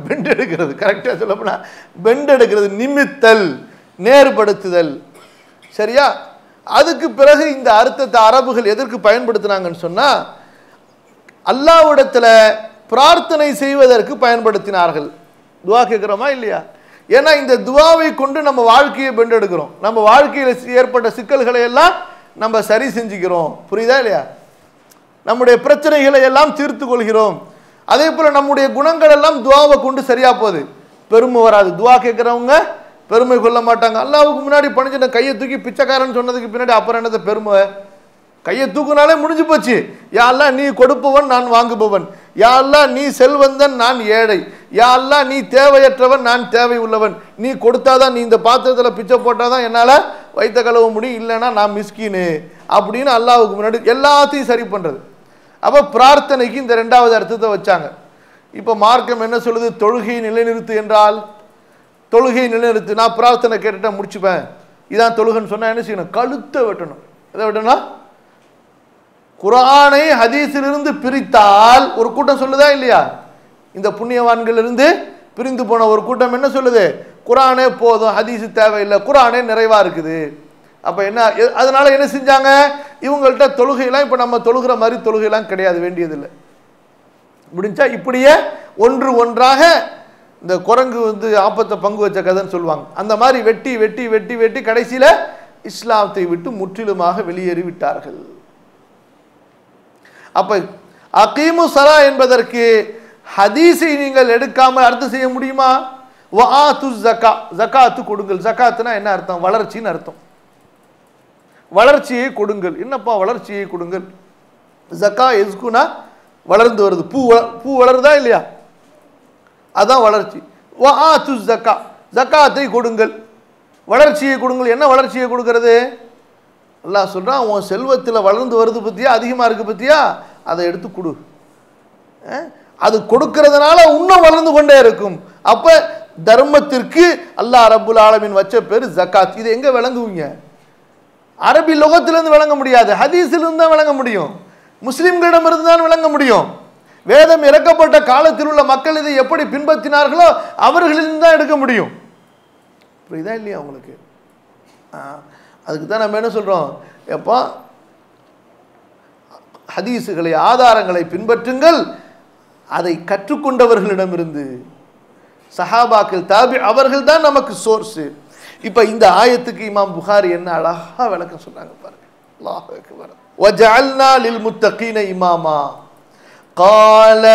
பெண்ட் எடுக்கிறது, கரெக்டாக சொல்லப்போனா பெண்ட் எடுக்கிறது, நிமித்தல், நேர்படுத்துதல். சரியா? அதுக்கு பிறகு இந்த அர்த்தத்தை அரபுகள் எதற்கு பயன்படுத்தினாங்கன்னு சொன்னா, அல்லாஹ்விடத்துல பிரார்த்தனை செய்வதற்கு பயன்படுத்தினார்கள். துவா கேட்கிறோமா இல்லையா? ஏன்னா இந்த துவாவை கொண்டு நம்ம வாழ்க்கையை பெண்ட் எடுக்கிறோம், நம்ம வாழ்க்கையில் ஏற்பட்ட சிக்கல்களை எல்லாம் நம்ம சரி செஞ்சுக்கிறோம். புரியுதா இல்லையா? நம்முடைய பிரச்சனைகளை எல்லாம் தீர்த்து கொள்கிறோம். அதே போல நம்முடைய குணங்கள் எல்லாம் துவாவை கொண்டு சரியா போகுது. பெருமை வராது. துவா கேட்கிறவங்க பெருமை கொள்ள மாட்டாங்க. அல்லாஹ்வுக்கு முன்னாடி பணிஞ்ச கையை தூக்கி பிச்சைக்காரன் சொன்னதுக்கு பின்னாடி அப்புறம் என்னது பெருமை? கையை தூக்குனாலே முடிஞ்சு போச்சு. யா அல்லாஹ் நீ கொடுப்பவன், நான் வாங்குபவன். யா அல்லாஹ் நீ செல்வந்தன், நான் ஏழை. யா அல்லாஹ் நீ தேவையற்றவன், நான் தேவை உள்ளவன். நீ கொடுத்தாதான், நீ இந்த பாத்திரத்தில் பிச்சை போட்டாதான் என்னால் வைத்த கழுவ முடியும், இல்லைன்னா நான் மிஸ்கீனு அப்படின்னு அல்லாஹ்வுக்கு முன்னாடி எல்லாத்தையும் சரி பண்ணுறது. அப்போ பிரார்த்தனைக்கு இந்த ரெண்டாவது அர்த்தத்தை வச்சாங்க. இப்போ மார்க்கம் என்ன சொல்லுது? தொழுகை நிலைநிறுத்து என்றால், தொழுகை நிலைநிறுத்து, நான் பிரார்த்தனை கேட்டுட்டா முடிச்சுப்பேன், இதான் தொழுகைன்னு சொன்னால் என்ன செய்யணும்? கழுத்தை வெட்டணும். எதை வெட்டணும்? குர்ஆனை ஹதீஸிலிருந்து பிரித்தால் ஒரு கூட்டம் சொல்லுதா இல்லையா? இந்த புண்ணியவான்கள் இருந்து பிரிந்து போன ஒரு கூட்டம் என்ன சொல்லுது? குர்ஆனே போதும், ஹதீஸ் தேவையில்லை, குர்ஆனே நிறைவா இருக்குது. அப்ப என்ன, அதனால என்ன செஞ்சாங்க? இவங்கள்ட்ட தொழுகையெல்லாம் இப்ப நம்ம தொழுகிற மாதிரி தொழுகையெல்லாம் கிடையாது, வேண்டியதில்லை. முடிஞ்சா இப்படியே ஒன்று ஒன்றாக இந்த குரங்கு ஆப்பத்தை பங்கு வச்ச கதைன்னு சொல்லுவாங்க. அந்த மாதிரி வெட்டி வெட்டி வெட்டி வெட்டி கடைசியில இஸ்லாத்தை விட்டு முற்றிலுமாக வெளியேறி விட்டார்கள். அப்ப அகீமு ஸலா என்பதற்கு ஹதீஸை நீங்கள் எடுக்காம அர்த்தம் செய்ய முடியுமா? வஆத்து ஸகா, ஜகாத்து கொடுங்கள். ஜகாத்னா என்ன அர்த்தம்? வளர்ச்சின்னு அர்த்தம். வளர்ச்சியை கொடுங்கள். என்னப்பா வளர்ச்சியை கொடுங்கள்? ஜகா எஸ்குனா வளர்ந்து வருது, பூ வளருதா இல்லையா? அதான் வளர்ச்சி. வஆத்து ஸகா, ஜகாத்தை கொடுங்கள், வளர்ச்சியை கொடுங்கள். என்ன வளர்ச்சியை கொடுக்கிறது? அல்லாஹ் சொல்றான், உன் செல்வத்தில் வளர்ந்து வருது பத்தியா, அதிகமாக இருக்கு பத்தியா, அதை எடுத்து கொடு. அது கொடுக்கிறதுனால இன்னும் வளர்ந்து கொண்டே இருக்கும். அப்ப தர்மத்திற்கு அல்லாஹ் ரப்புல் ஆலமீன் வச்ச பேர் ஜகாத். இது எங்க விளங்குவீங்க? அரபி லோகத்திலிருந்து விளங்க முடியாது, ஹதீஸிலிருந்து தான் விளங்க முடியும், முஸ்லிம்களிடமிருந்து தான் விளங்க முடியும். வேதம் இறக்கப்பட்ட காலத்தில் உள்ள மக்கள் இதை எப்படி பின்பற்றினார்களோ அவர்களிலிருந்து தான் எடுக்க முடியும். புரியுதா இல்லையா உங்களுக்கு? அதுக்கு தான் நம்ம என்ன சொல்றோம்? எப்பா ஹதீஸுகளை, ஆதாரங்களை பின்பற்றுங்கள், அதை கற்றுக்கொண்டவர்களிடமிருந்து. சஹாபாக்கள், தாபி, அவர்கள் தான் நமக்கு சோர்ஸ். இப்ப இந்த ஆயத்துக்கு இமாம் புகாரி என்ன அழகா விளக்கம் சொன்னாங்க பாருங்க. அல்லாஹ் அக்பர். வஜஅல்னா லில் முத்தகீன இமாமா قال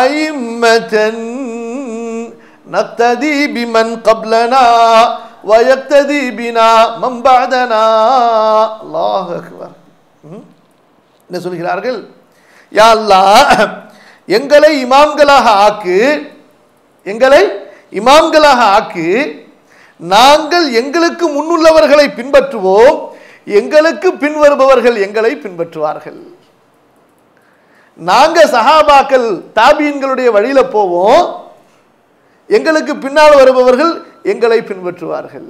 أئمة نقتدي بمن قبلنا ويقتدي بنا من بعدنا. அல்லாஹ் அக்பர். என்ன சொல்கிறார்கள்? யா அல்லாஹ் எங்களை இமாம்களாக ஆக்கு, எங்களை இமாம்களாக ஆக்கு, நாங்கள் எங்களுக்கு முன்னுள்ளவர்களை பின்பற்றுவோம், எங்களுக்கு பின்வருபவர்கள் எங்களை பின்பற்றுவார்கள். நாங்க சஹாபாக்கள் தாபீன்களுடைய வழியில போவோம், எங்களுக்கு பின்னால் வருபவர்கள் எங்களை பின்பற்றுவார்கள்.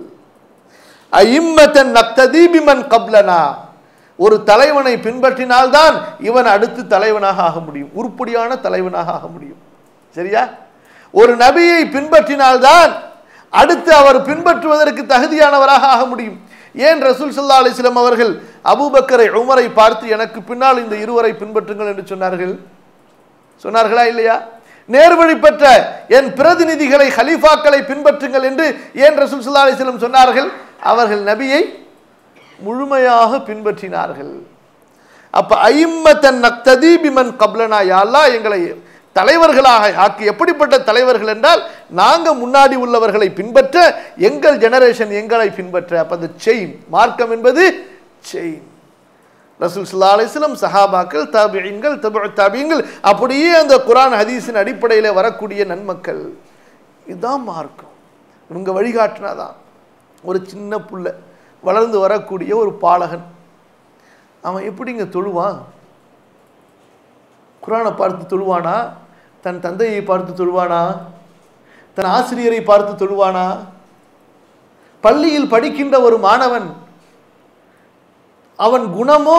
அயிம்மத்தன் நக்ததி பிமன் கப்லனா, ஒரு தலைவனை பின்பற்றினால்தான் இவன் அடுத்து தலைவனாக ஆக முடியும், உருப்படியான தலைவனாக ஆக முடியும். சரியா? ஒரு நபியை பின்பற்றினால்தான் அடுத்து அவர் பின்பற்றுவதற்கு தகுதியானவராக ஆக முடியும். ஏன் ரசூல் ஸல்லல்லாஹு அலைஹி வஸல்லம் அவர்கள் அபூபக்கரை, உமரை பார்த்து எனக்கு பின்னால் இந்த இருவரை பின்பற்றுங்கள் என்று சொன்னார்கள்? சொன்னார்களா இல்லையா? நேர்வழி பெற்ற என் பிரதிநிதிகளை, ஹலீஃபாக்களை பின்பற்றுங்கள் என்று ஏன் ரசூல் ஸல்லல்லாஹு அலைஹி வஸல்லம் சொன்னார்கள்? அவர்கள் நபியை முழுமையாக பின்பற்றினார்கள். அப்ப அயிம்மத்தன் நக்ததி பிமன் கப்லனா, யா அல்லாஹ் எங்களை தலைவர்களாக ஆக்கி. எப்படிப்பட்ட தலைவர்கள் என்றால், நாங்க முன்னாடி உள்ளவர்களை பின்பற்ற, எங்கள் ஜெனரேஷன் எங்களை பின்பற்ற. அப்ப அந்த செயின், மார்க்கம் என்பது செயின். ரசூல் ஸல்லல்லாஹு அலைஹி வஸல்லம், சஹாபாக்கள், தாபிஈன்கள், தபு தாபிஈன்கள், அப்படியே அந்த குர்ஆன் ஹதீஸின் அடிப்படையில் வரக்கூடிய நன்மக்கள். இதுதான் மார்க்கம். இவங்க வழிகாட்டினாதான். ஒரு சின்ன புள்ள, வளர்ந்து வரக்கூடிய ஒரு பாலகன், அவன் எப்படிங்க தொழுவான்? குர்ஆனை பார்த்து தொழுவானா? தன் தந்தையை பார்த்து தொழுவானா? தன் ஆசிரியரை பார்த்து தொழுவானா? பள்ளியில் படிக்கின்ற ஒரு மாணவன், அவன் குணமோ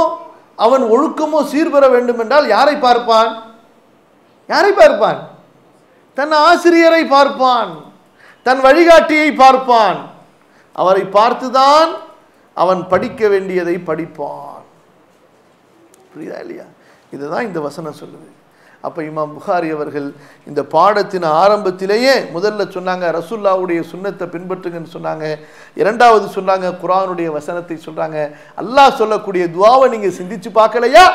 அவன் ஒழுக்கமோ சீர்பெற வேண்டும் என்றால் யாரை பார்ப்பான்? யாரை பார்ப்பான்? தன் ஆசிரியரை பார்ப்பான், தன் வழிகாட்டியை பார்ப்பான். அவரை பார்த்துதான் அவன் படிக்க வேண்டியதை படிப்பான். புரியுதா இல்லையா? இதுதான் இந்த வசனம் சொல்லுது. அப்போ இமாம் புகாரி அவர்கள் இந்த பாடத்தின் ஆரம்பத்திலேயே முதல்ல சொன்னாங்க ரசூலுல்லாஹ்வுடைய சுன்னத்தை பின்பற்றுங்கன்னு சொன்னாங்க. இரண்டாவது சொன்னாங்க குர்ஆனுடைய வசனத்தை சொல்றாங்க. அல்லாஹ் சொல்லக்கூடிய துஆவை நீங்க சிந்திச்சு பார்க்கலையா?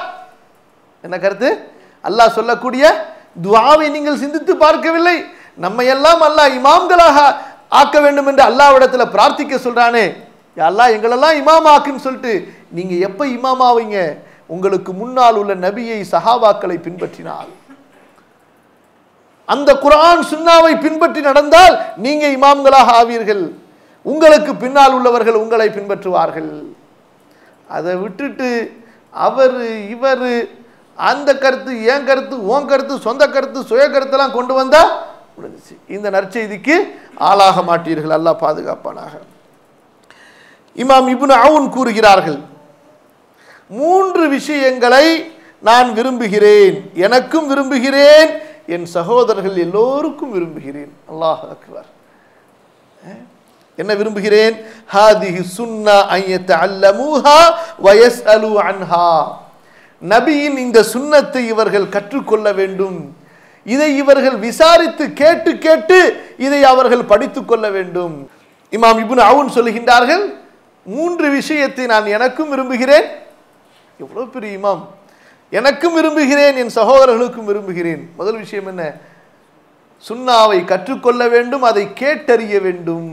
என்ன கருத்து? அல்லாஹ் சொல்லக்கூடிய துஆவை நீங்கள் சிந்தித்து பார்க்கவில்லை. நம்ம எல்லாம் அல்லாஹ் இமாம்களாக ஆக்க வேண்டும் என்று அல்லாஹ்விடத்துல பிரார்த்திக்க சொல்றானே, யா அல்லாஹ் எங்களெல்லாம் இமாம் ஆக்குன்னு சொல்லிட்டு நீங்க எப்ப இமாம் ஆவீங்க? உங்களுக்கு முன்னால் உள்ள நபியை சஹாபாக்களை பின்பற்றினால், அந்த குர்ஆன் சுன்னாவை பின்பற்றி நடந்தால் நீங்க இமாம்களாக ஆவீர்கள். உங்களுக்கு பின்னால் உள்ளவர்கள் உங்களை பின்பற்றுவார்கள். அதை விட்டுட்டு அவர் இவர் அந்த கருத்து என் கருத்து உன் கருத்து சொந்த கருத்து சுய கருத்தெல்லாம் கொண்டு வந்தா முடிஞ்சிச்சு. இந்த நற்செய்திக்கு ஆளாக மாட்டீர்கள். அல்லாஹ் பாதுகாப்பானாக. இமாம் இப்னு அவுன் கூறுகிறார்கள், 3 விஷயங்களை நான் விரும்புகிறேன், எனக்கும் விரும்புகிறேன், என் சகோதரர்கள் எல்லோருக்கும் விரும்புகிறேன். அல்லாஹ் அக்பர். என்ன விரும்புகிறேன்? ஹாதிஹி சுன்னா அய்யதஅல்லமுஹா வயஸ்அலு அன்ஹா. நபியின் இந்த சுன்னத்தை இவர்கள் கற்றுக்கொள்ள வேண்டும், இதை இவர்கள் விசாரித்து கேட்டு கேட்டு இதை அவர்கள் படித்துக் கொள்ள வேண்டும். இமாம் இப்னு அவுன் சொல்லுகின்றார்கள், 3 விஷயத்தை நான் எனக்கும் விரும்புகிறேன். எவ்வளவு பெரிய இமாம்! எனக்கும் விரும்புகிறேன், என் சகோதரர்களுக்கும் விரும்புகிறேன். முதல் விஷயம் என்ன? சுன்னாவை கற்றுக்கொள்ள வேண்டும், அதை கேட்டறிய வேண்டும்.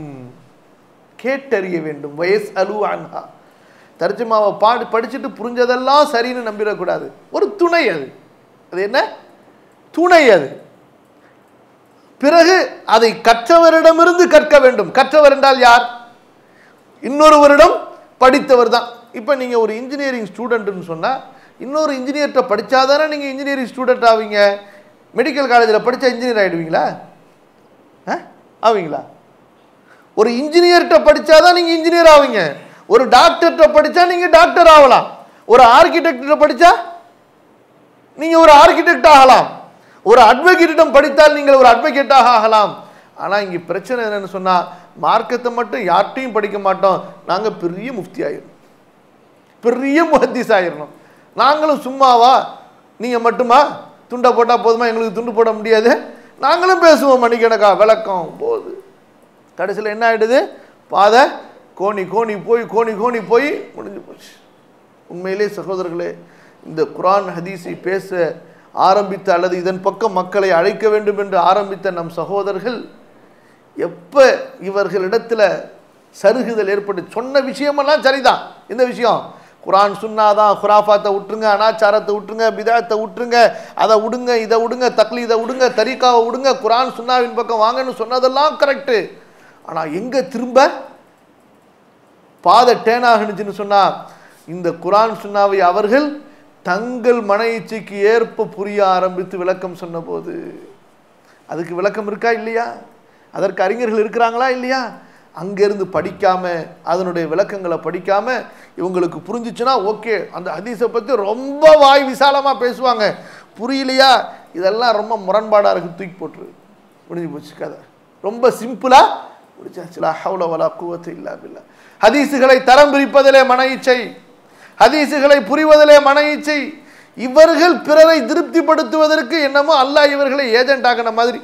கேட்டறிய வேண்டும். வயஸ்அலு அன்ஹா. தர்ஜமாவை படிச்சுட்டு புரிஞ்சதெல்லாம் சரின்னு நம்பிடக்கூடாது. ஒரு துணை அது. அது என்ன துணை? அது பிறகு அதை கற்றவரிடமிருந்து கற்க வேண்டும். கற்றவர் என்றால் யார்? இன்னொருவரிடம் படித்தவர் தான். இப்போ நீங்கள் ஒரு இன்ஜினியரிங் ஸ்டூடெண்ட்னு சொன்னால் இன்னொரு இன்ஜினியர்கிட்ட படித்தாதானே நீங்கள் இன்ஜினியரிங் ஸ்டூடெண்ட் ஆவீங்க. மெடிக்கல் காலேஜில் படித்தா இன்ஜினியர் ஆகிடுவீங்களா? ஆவீங்களா? ஒரு இன்ஜினியர்கிட்ட படித்தாதான் நீங்கள் இன்ஜினியர் ஆவீங்க. ஒரு டாக்டர்கிட்ட படித்தா நீங்கள் டாக்டர் ஆகலாம். ஒரு ஆர்கிடெக்ட படித்தா நீங்கள் ஒரு ஆர்கிடெக்ட் ஆகலாம். ஒரு அட்வொகேட்டிடம் படித்தால் நீங்கள் ஒரு அட்வொகேட்டாக ஆகலாம். ஆனால் இங்கே பிரச்சனை என்னன்னு சொன்னால், மார்க்கத்தை மட்டும் யார்ட்டையும் படிக்க மாட்டோம், நாங்கள் பெரிய முஃப்தி ஆயிடணும், பெரிய முஹத்திஸ் ஆயிடணும். நாங்களும் சும்மாவா? நீங்கள் மட்டுமா துண்டை போட்டால் போதுமா? எங்களுக்கு துண்டு போட முடியாது. நாங்களும் பேசுவோம் மணிக்கணக்கா, விளக்கம் போது. கடைசியில் என்ன ஆகிடுது? பாதை கோணி கோணி போய் கோணி கோணி போய் முடிஞ்சு போச்சு. உண்மையிலே சகோதரர்களே, இந்த குர்ஆன் ஹதீஸை பேச ஆரம்பித்த அல்லது இதன் பக்கம் மக்களை அழைக்க வேண்டும் என்று ஆரம்பித்த நம் சகோதரர்கள் எப்போ இவர்களிடத்தில் சருகுதல் ஏற்பட்டு சொன்ன விஷயமெல்லாம் சரிதான். இந்த விஷயம் குர்ஆன் சுன்னாதான், குராஃபாத்தை விட்டுருங்க, அனாச்சாரத்தை விட்டுருங்க, பிதாத்தை விட்டுருங்க, அதை விடுங்க, இதை விடுங்க, தக்லீதை விடுங்க, தரீக்காவை விடுங்க, குர்ஆன் சுன்னாவின் பக்கம் வாங்கன்னு சொன்னதெல்லாம் கரெக்டு. ஆனால் எங்கே திரும்ப பாதை டேன் ஆகுனுச்சுன்னு சொன்னால், இந்த குர்ஆன் சுன்னாவை அவர்கள் தங்கள் மன இச்சைக்கு ஏற்ப புரிய ஆரம்பித்து விளக்கம் சொன்னபோது, அதுக்கு விளக்கம் இருக்கா இல்லையா? அதற்கு அறிஞர்கள் இருக்கிறாங்களா இல்லையா? அங்கேருந்து படிக்காமல் அதனுடைய விளக்கங்களை படிக்காமல் இவங்களுக்கு புரிஞ்சிச்சுன்னா ஓகே, அந்த ஹதீஸை பற்றி ரொம்ப வாய் விசாலமாக பேசுவாங்க. புரியலையா? இதெல்லாம் ரொம்ப முரண்பாடாக இருக்குது, தூக்கி போட்டுரு, முடிஞ்சு போச்சு கதை. ரொம்ப சிம்பிளாக முடிச்சாச்சு. லா ஹவ்ல வலா குவத்த இல்லா பில்லா. ஹதீஸுகளை தரம் பிரிப்பதிலே மன இச்சை, ஹதீஸுகளை புரிவதிலே மன இச்சை. இவர்கள் பிறரை திருப்திப்படுத்துவதற்கு என்னமோ அல்லாஹ் இவர்களை ஏஜென்ட் ஆக்கின மாதிரி.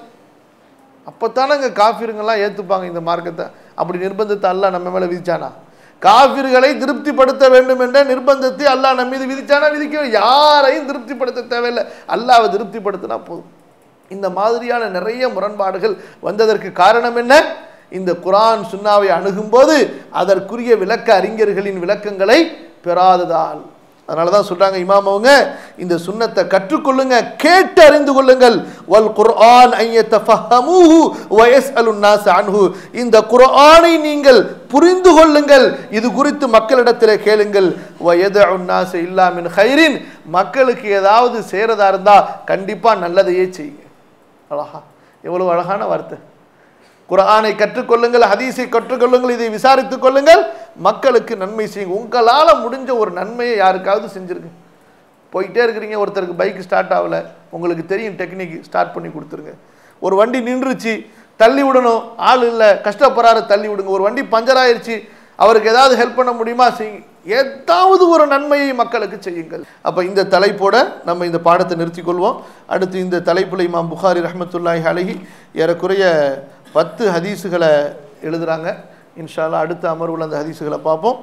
அப்போத்தானே இங்கே காஃபிருங்கெல்லாம் ஏற்றுப்பாங்க இந்த மார்க்கத்தை. அப்படி நிர்பந்தத்தை அல்லாஹ் நம்ம மேலே விதிச்சானா? காஃபிர்களை திருப்திப்படுத்த வேண்டும் என்ற நிர்பந்தத்தை அல்லாஹ் நம்ம மீது விதிச்சானா? விதிக்க யாரையும் திருப்திப்படுத்த தேவையில்லை, அல்லாஹ்வை திருப்திப்படுத்தினா போதும். இந்த மாதிரியான நிறைய முரண்பாடுகள் வந்ததற்கு காரணம் என்ன? இந்த குர்ஆன் சுன்னாவை அணுகும்போது அதற்குரிய விளக்க அறிஞர்களின் விளக்கங்களை பெறாததால். அதனால தான் சொல்றாங்க இமாம் அவங்க, இந்த சுன்னத்தை கற்றுக்கொள்ளுங்க, கேட்டு அறிந்து கொள்ளுங்கள். வல் குர்ஆன் அய்யதஃபஹமுஹு வயஸ்அலுன் நாஸ் அன்ஹு. இந்த குர்ஆனை நீங்கள் புரிந்து கொள்ளுங்கள், இது குறித்து மக்களிடத்தில் கேளுங்கள். வயதஉன் நாஸ் இல்லா மின் கைரின். மக்களுக்கு ஏதாவது சேரதா இருந்தா கண்டிப்பா நல்லதையே செய்யுங்க. அழகா, எவ்வளவு அழகான வார்த்தை. குர்ஆனை கற்றுக்கொள்ளுங்கள், ஹதீஸை கற்றுக்கொள்ளுங்கள், இதை விசாரித்துக் கொள்ளுங்கள், மக்களுக்கு நன்மை செய்யுங்க. உங்களால் முடிஞ்ச ஒரு நன்மையை யாருக்காவது செஞ்சிருங்க போயிட்டே இருக்கிறீங்க, ஒருத்தருக்கு பைக் ஸ்டார்ட் ஆகலை, உங்களுக்கு தெரியும் டெக்னிக், ஸ்டார்ட் பண்ணி கொடுத்துருங்க. ஒரு வண்டி நின்றுச்சு, தள்ளி விடணும், ஆள் இல்லை, கஷ்டப்படுறாரு, தள்ளி விடுங்க. ஒரு வண்டி பஞ்சர் ஆயிடுச்சு, அவருக்கு ஏதாவது ஹெல்ப் பண்ண முடியுமா, செய்யுங்க. ஏதாவது ஒரு நன்மையை மக்களுக்கு செய்யுங்கள். அப்போ இந்த தலைப்போட நம்ம இந்த பாடத்தை நிறுத்திக் கொள்வோம். அடுத்து இந்த தலைப்பில் இமாம் புகாரி ரஹ்மத்துல்லாஹி அலைஹி ஏறக்குறைய 10 ஹதீஸுகளை எழுதுகிறாங்க. இன்ஷா அல்லாஹ் அடுத்த அமர்வில் அந்த ஹதீஸுகளை பார்ப்போம்.